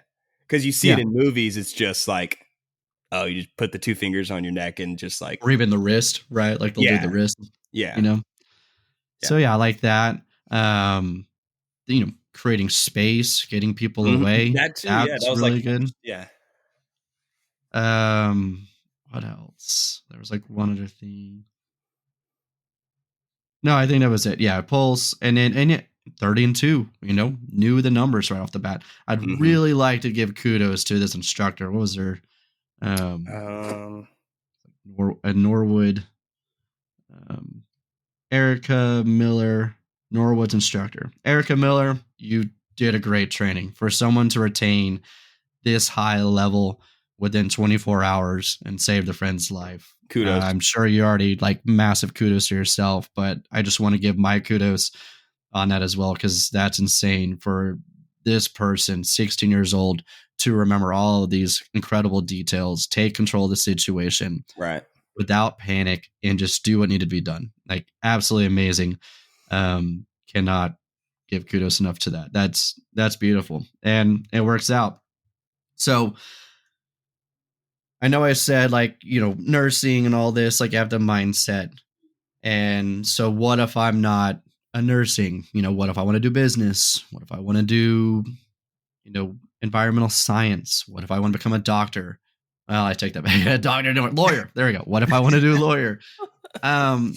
Because you see it yeah, in movies, it's just like, oh, you just put the 2 fingers on your neck and just like or even the wrist, right? Like they'll do the yeah, wrist, you yeah, know. yeah. So yeah, I like that. Um, creating space, getting people Mhm. away. That too, yeah, that That's was like really good. yeah. What else? There was like one other thing. No, I think that was it. Yeah, pulse, and then 30 and 2. Knew the numbers right off the bat. I'd Mhm. really like to give kudos to this instructor. What was her? Um, Um, Norwood, um, Erica Miller, Norwood's instructor. Erica Miller, you did a great training for someone to retain this high level within 24 hours and saved a friend's life. kudos. I'm sure you already like massive kudos to yourself, but I just want to give my kudos on that as well because that's insane for this person, 16 years old, to remember all of these incredible details, take control of the situation Right. without panic, and just do what needed to be done. Like absolutely amazing. Cannot give kudos enough to that. That's beautiful, and it works out. So I know I said like, nursing and all this, like you have the mindset. And so what if I'm not a nursing? What if I want to do business? What if I want to do, environmental science? What if I want to become a doctor? Well, I take that back. A doctor, no, lawyer. There we go. What if I want to do lawyer? Um,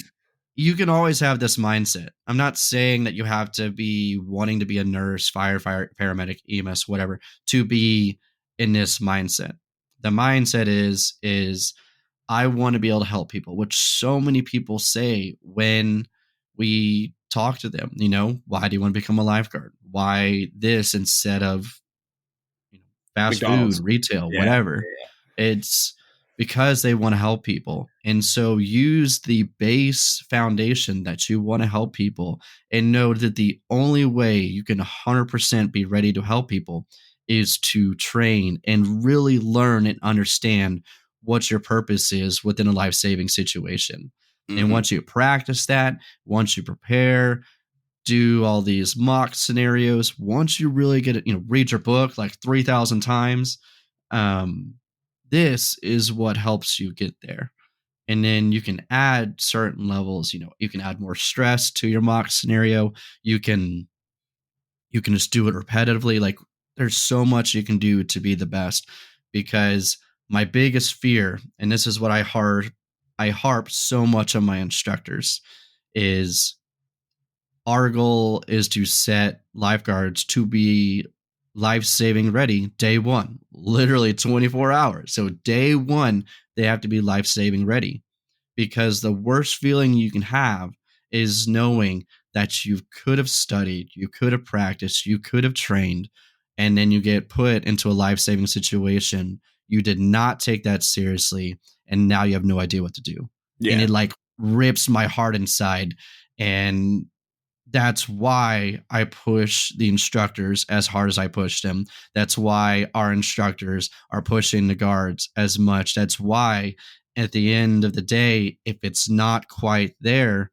you can always have this mindset. I'm not saying that you have to be wanting to be a nurse, firefighter, paramedic, EMS, whatever, to be in this mindset. The mindset is I want to be able to help people, which so many people say when we talk to them, why do you want to become a lifeguard? Why this instead of fast food, McDonald's. retail, Yeah. whatever? It's because they want to help people. And so use the base foundation that you want to help people and know that the only way you can 100% be ready to help people is to train and really learn and understand what your purpose is within a life-saving situation. And Mhm. once you practice that, once you prepare, do all these mock scenarios, once you really get it, read your book like 3,000 times, um, this is what helps you get there. And then you can add certain levels, you can add more stress to your mock scenario. You can just do it repetitively. Like there's so much you can do to be the best because my biggest fear, and this is what I harp so much on my instructors, is our goal is to set lifeguards to be life saving ready day one, literally 24 hours. So, day one, they have to be life saving ready because the worst feeling you can have is knowing that you could have studied, you could have practiced, you could have trained, and then you get put into a life saving situation. You did not take that seriously, and now you have no idea what to do. And Yeah. it like rips my heart inside. And that's why I push the instructors as hard as I push them. That's why our instructors are pushing the guards as much. That's why at the end of the day, if it's not quite there,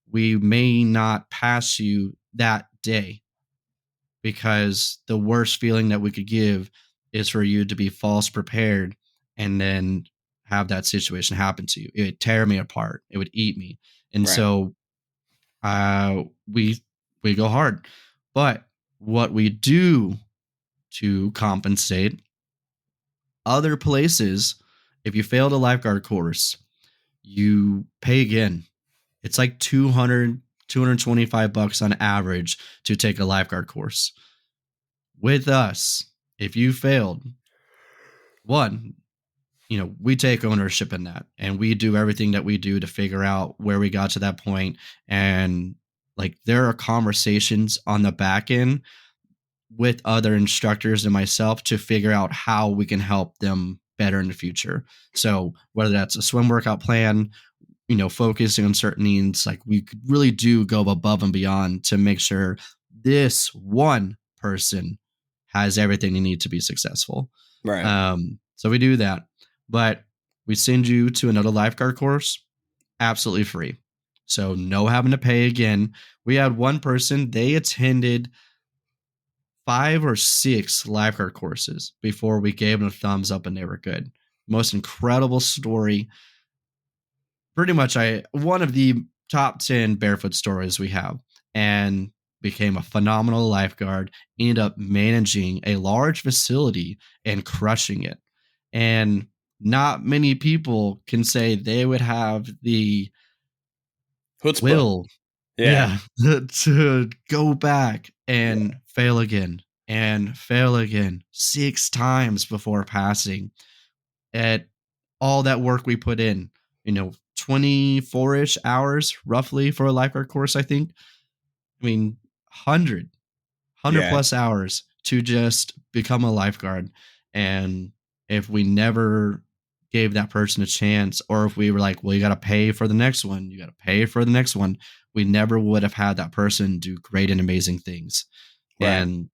we may not pass you that day because the worst feeling that we could give is for you to be false prepared and then have that situation happen to you. It would tear me apart. It would eat me. And Right. so uh, we we go hard. But what we do to compensate other places, if you failed a lifeguard course, you pay again. It's like 225 bucks on average to take a lifeguard course. With us, if you failed, one, we take ownership in that, and we do everything that we do to figure out where we got to that point. And like, there are conversations on the back end with other instructors and myself to figure out how we can help them better in the future. So whether that's a swim workout plan, focusing on certain needs, like, we could really do go above and beyond to make sure this one person has everything they need to be successful. Right. So we do that, but we send you to another lifeguard course absolutely free. So no having to pay again. We had one person, they attended 5 or 6 lifeguard courses before we gave them a thumbs up and they were good. Most incredible story. Pretty much one of the top 10 barefoot stories we have, and became a phenomenal lifeguard, ended up managing a large facility and crushing it. And not many people can say they would have the Chutzpah. will, Yeah. to go back and fail again and fail again 6 times before passing at all that work we put in. 24-ish hours roughly for a lifeguard course, I think. I mean, 100 Yeah. plus hours to just become a lifeguard. And if we never gave that person a chance, or if we were like, well, you got to pay for the next one, we never would have had that person do great and amazing things. Right. And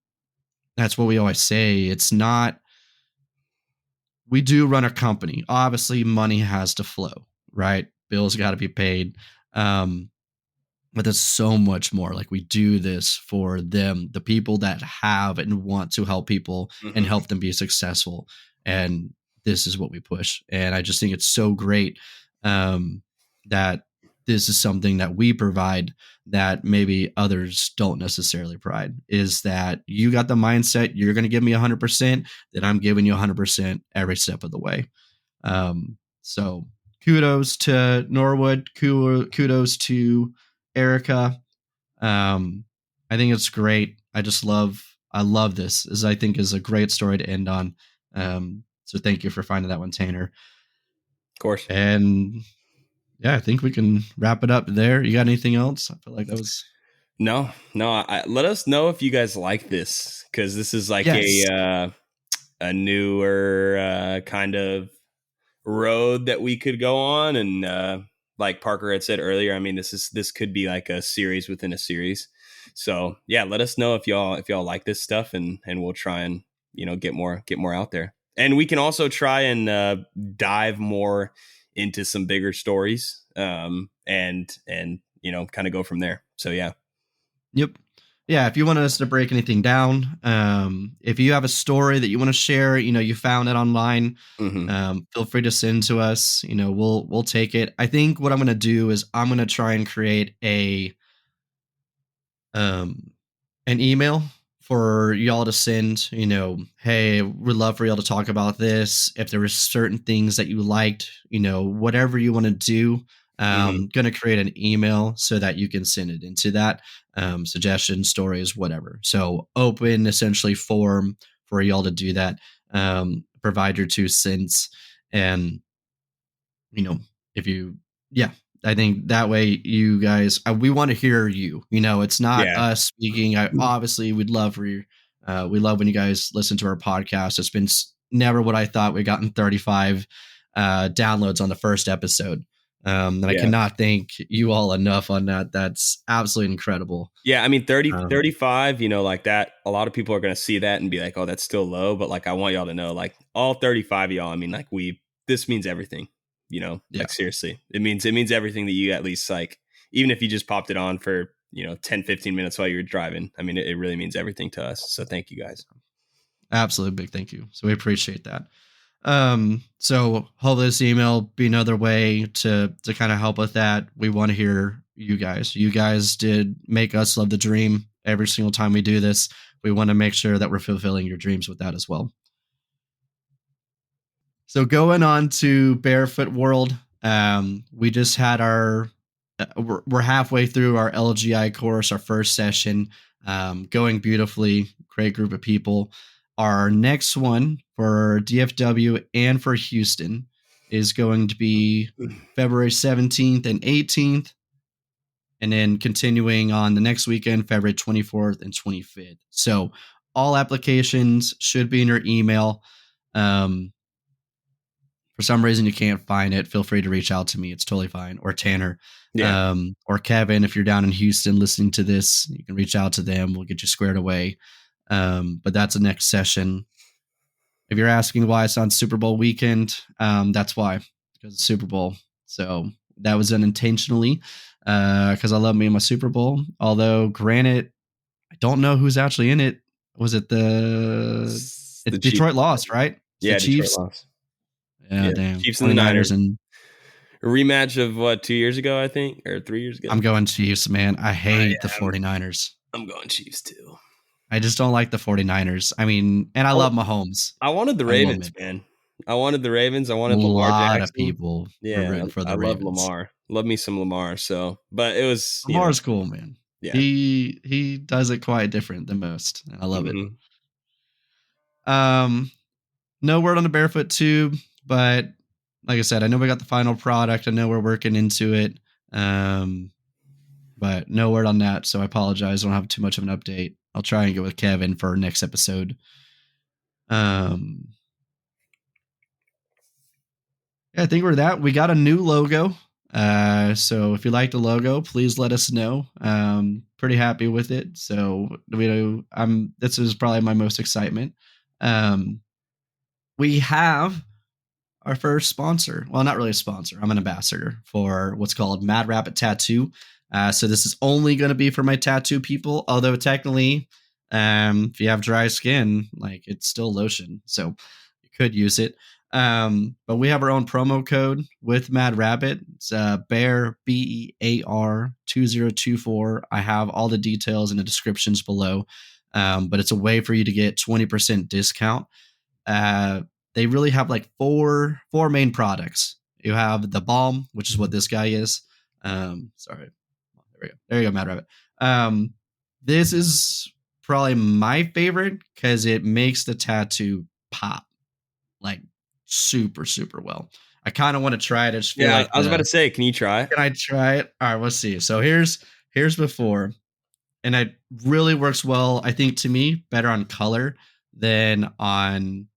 that's what we always say. It's not, we do run a company. Obviously, money has to flow, right? Bills got to be paid. But there's so much more. Like, we do this for them, the people that have and want to help people and help them be successful. And this is what we push. And I just think it's so great that this is something that we provide that maybe others don't necessarily provide, is that you got the mindset, you're going to give me 100%, that I'm giving you 100% every step of the way. So kudos to Norwood, kudos to Erica. I think it's great. I love this, as I think is a great story to end on. So thank you for finding that one, Tanner. Of course. And yeah, I think we can wrap it up there. You got anything else? I feel like that was no. Let us know if you guys like this, because this is like a newer kind of road that we could go on. And like Parker had said earlier, I mean, this could be like a series within a series. So yeah, let us know if y'all like this stuff, and we'll try and get more out there. And we can also try and dive more into some bigger stories, and kind of go from there. So yeah. Yep. Yeah, if you want us to break anything down, if you have a story that you want to share, you found it online, feel free to send to us. We'll take it. I think what I'm going to do is I'm going to try and create an email for y'all to send, hey, we'd love for y'all to talk about this. If there were certain things that you liked, whatever you want to do, going to create an email so that you can send it into that, suggestions, stories, whatever. So open essentially form for y'all to do that. Provide your 2 cents. And, if you, I think that way you guys, we want to hear you. It's not us speaking. Obviously, we'd love for you. We love when you guys listen to our podcast. It's been never what I thought. We gotten 35 downloads on the first episode. And I cannot thank you all enough on that. That's absolutely incredible. Yeah, I mean, 35, like that, a lot of people are going to see that and be like, oh, that's still low. But like, I want y'all to know, like, all 35 of y'all, I mean, like, this means everything. Like, seriously, it means everything that you, at least, like, even if you just popped it on for 10 15 minutes while you were driving, I mean, it really means everything to us. So thank you guys. Absolutely, big thank you. So we appreciate that. So hopefully this email be another way to kind of help with that. We want to hear you guys did make us love the dream every single time we do this. We want to make sure that we're fulfilling your dreams with that as well. So going on to Barefoot World, we just had we're halfway through our LGI course, our first session, going beautifully, great group of people. our next one for DFW and for Houston is going to be February 17th and 18th. And then continuing on the next weekend, February 24th and 25th. So all applications should be in your email. For some reason you can't find it, feel free to reach out to me. It's totally fine. Or Tanner. Yeah. Or Kevin, if you're down in Houston listening to this, you can reach out to them. We'll get you squared away. But that's the next session. If you're asking why it's on Super Bowl weekend, that's why. Because it's Super Bowl. So that was done intentionally because I love me and my Super Bowl. Although, granted, I don't know who's actually in it. Was it the Detroit Chiefs. lost, right? It's yeah, the Chiefs. Detroit lost. Yeah, damn. Chiefs and the Niners. And a rematch of what, 2 years ago, I think, or 3 years ago? I'm going Chiefs, man. I hate the 49ers. I'm going Chiefs too. I just don't like the 49ers. I mean, and I love Mahomes. I wanted the Ravens, man. I wanted the Ravens. I wanted Lamar Jackson. A lot of people were rooting for the Ravens. I love Lamar. Love me some Lamar. So, but it was Lamar's cool, man. Yeah, he does it quite different than most. I love it. No word on the barefoot tube, but like I said, I know we got the final product. I know we're working into it. But no word on that, so I apologize. I don't have too much of an update. I'll try and get with Kevin for our next episode. Yeah, I think we're that. We got a new logo. So if you like the logo, please let us know. Pretty happy with it. So this is probably my most excitement. We have our first sponsor. Well, not really a sponsor. I'm an ambassador for what's called Mad Rabbit Tattoo. So this is only going to be for my tattoo people. Although technically, if you have dry skin, like it's still lotion, so you could use it. But we have our own promo code with Mad Rabbit. It's Bear BEAR 2024. I have all the details in the descriptions below. But it's a way for you to get 20% discount. They really have like four main products. You have the balm, which is what this guy is. Sorry. There you go, Mad Rabbit. This is probably my favorite because it makes the tattoo pop like super, super well. I kind of want to try it. I just feel like I was about to say, can you try it? Can I try it? All right, let's see. So here's before, and it really works well. I think to me better on color than on,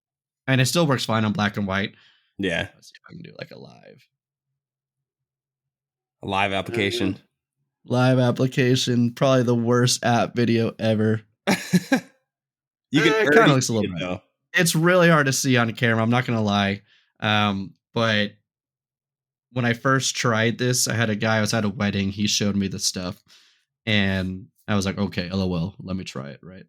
and it still works fine on black and white. Yeah. Let's see if I can do like a live application. Live application, probably the worst app video ever. You can it kind of looks a little bit. It's really hard to see on camera. I'm not gonna lie, but when I first tried this, I had a guy. I was at a wedding. He showed me the stuff, and I was like, "Okay, LOL, let me try it." Right,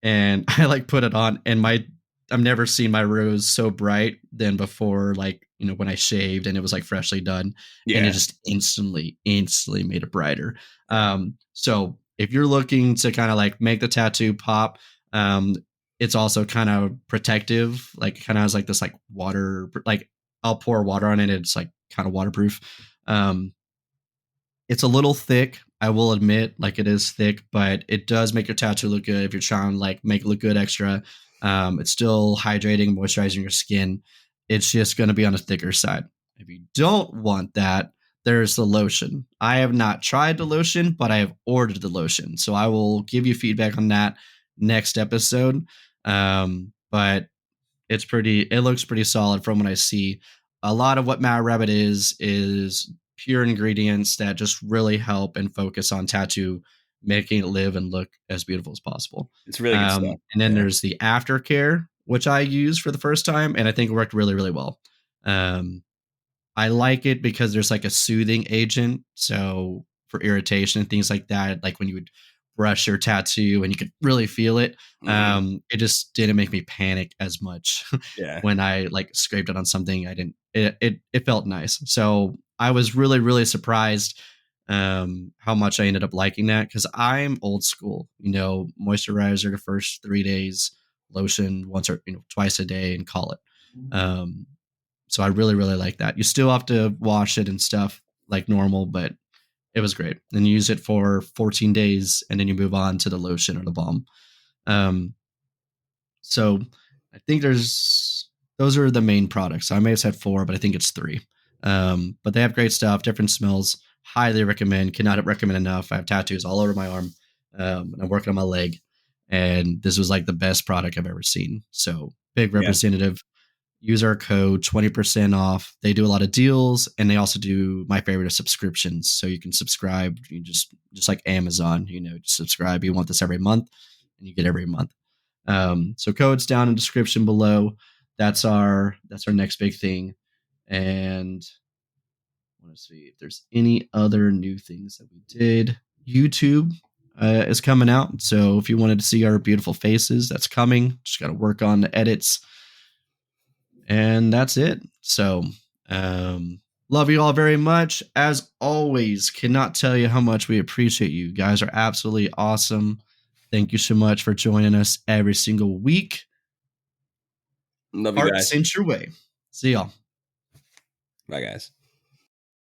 and I like put it on, and I've never seen my rose so bright than before. Like, you know, when I shaved and it was like freshly done, and it just instantly made it brighter. So if you're looking to kind of like make the tattoo pop, it's also kind of protective. Like, kind of has like this like water, like I'll pour water on it. It's like kind of waterproof. It's a little thick, I will admit, like it is thick, but it does make your tattoo look good if you're trying to like make it look good extra. It's still hydrating, moisturizing your skin. It's just going to be on the thicker side. If you don't want that, there's the lotion. I have not tried the lotion, but I have ordered the lotion. So I will give you feedback on that next episode. But it looks pretty solid from what I see. A lot of what Mad Rabbit is pure ingredients that just really help and focus on tattoo, making it live and look as beautiful as possible. It's really good stuff. And then there's the aftercare, which I used for the first time, and I think it worked really, really well. I like it because there's like a soothing agent. So for irritation and things like that, like when you would brush your tattoo and you could really feel it, it just didn't make me panic as much. When I like scraped it on something. It felt nice. So I was really, really surprised how much I ended up liking that, because I'm old school, you know, moisturizer the first 3 days, lotion once or twice a day, and call it. So I really, really like that. You still have to wash it and stuff like normal, but it was great. And you use it for 14 days, and then you move on to the lotion or the balm. So I think those are the main products. I may have said 4, but I think it's 3. But they have great stuff, different smells. Highly recommend. Cannot recommend enough. I have tattoos all over my arm. And I'm working on my leg, and this was like the best product I've ever seen. So big representative. Use our code 20% off. They do a lot of deals, and they also do my favorite of subscriptions. So you can subscribe. You just like Amazon. Just subscribe. You want this every month, and you get every month. So codes down in description below. That's our next big thing. And I want to see if there's any other new things that we did. YouTube is coming out. So if you wanted to see our beautiful faces, that's coming. Just got to work on the edits. And that's it. So love you all very much. As always, cannot tell you how much we appreciate you. You guys are absolutely awesome. Thank you so much for joining us every single week. Love you guys. Heart sent your way. See y'all. Bye, guys.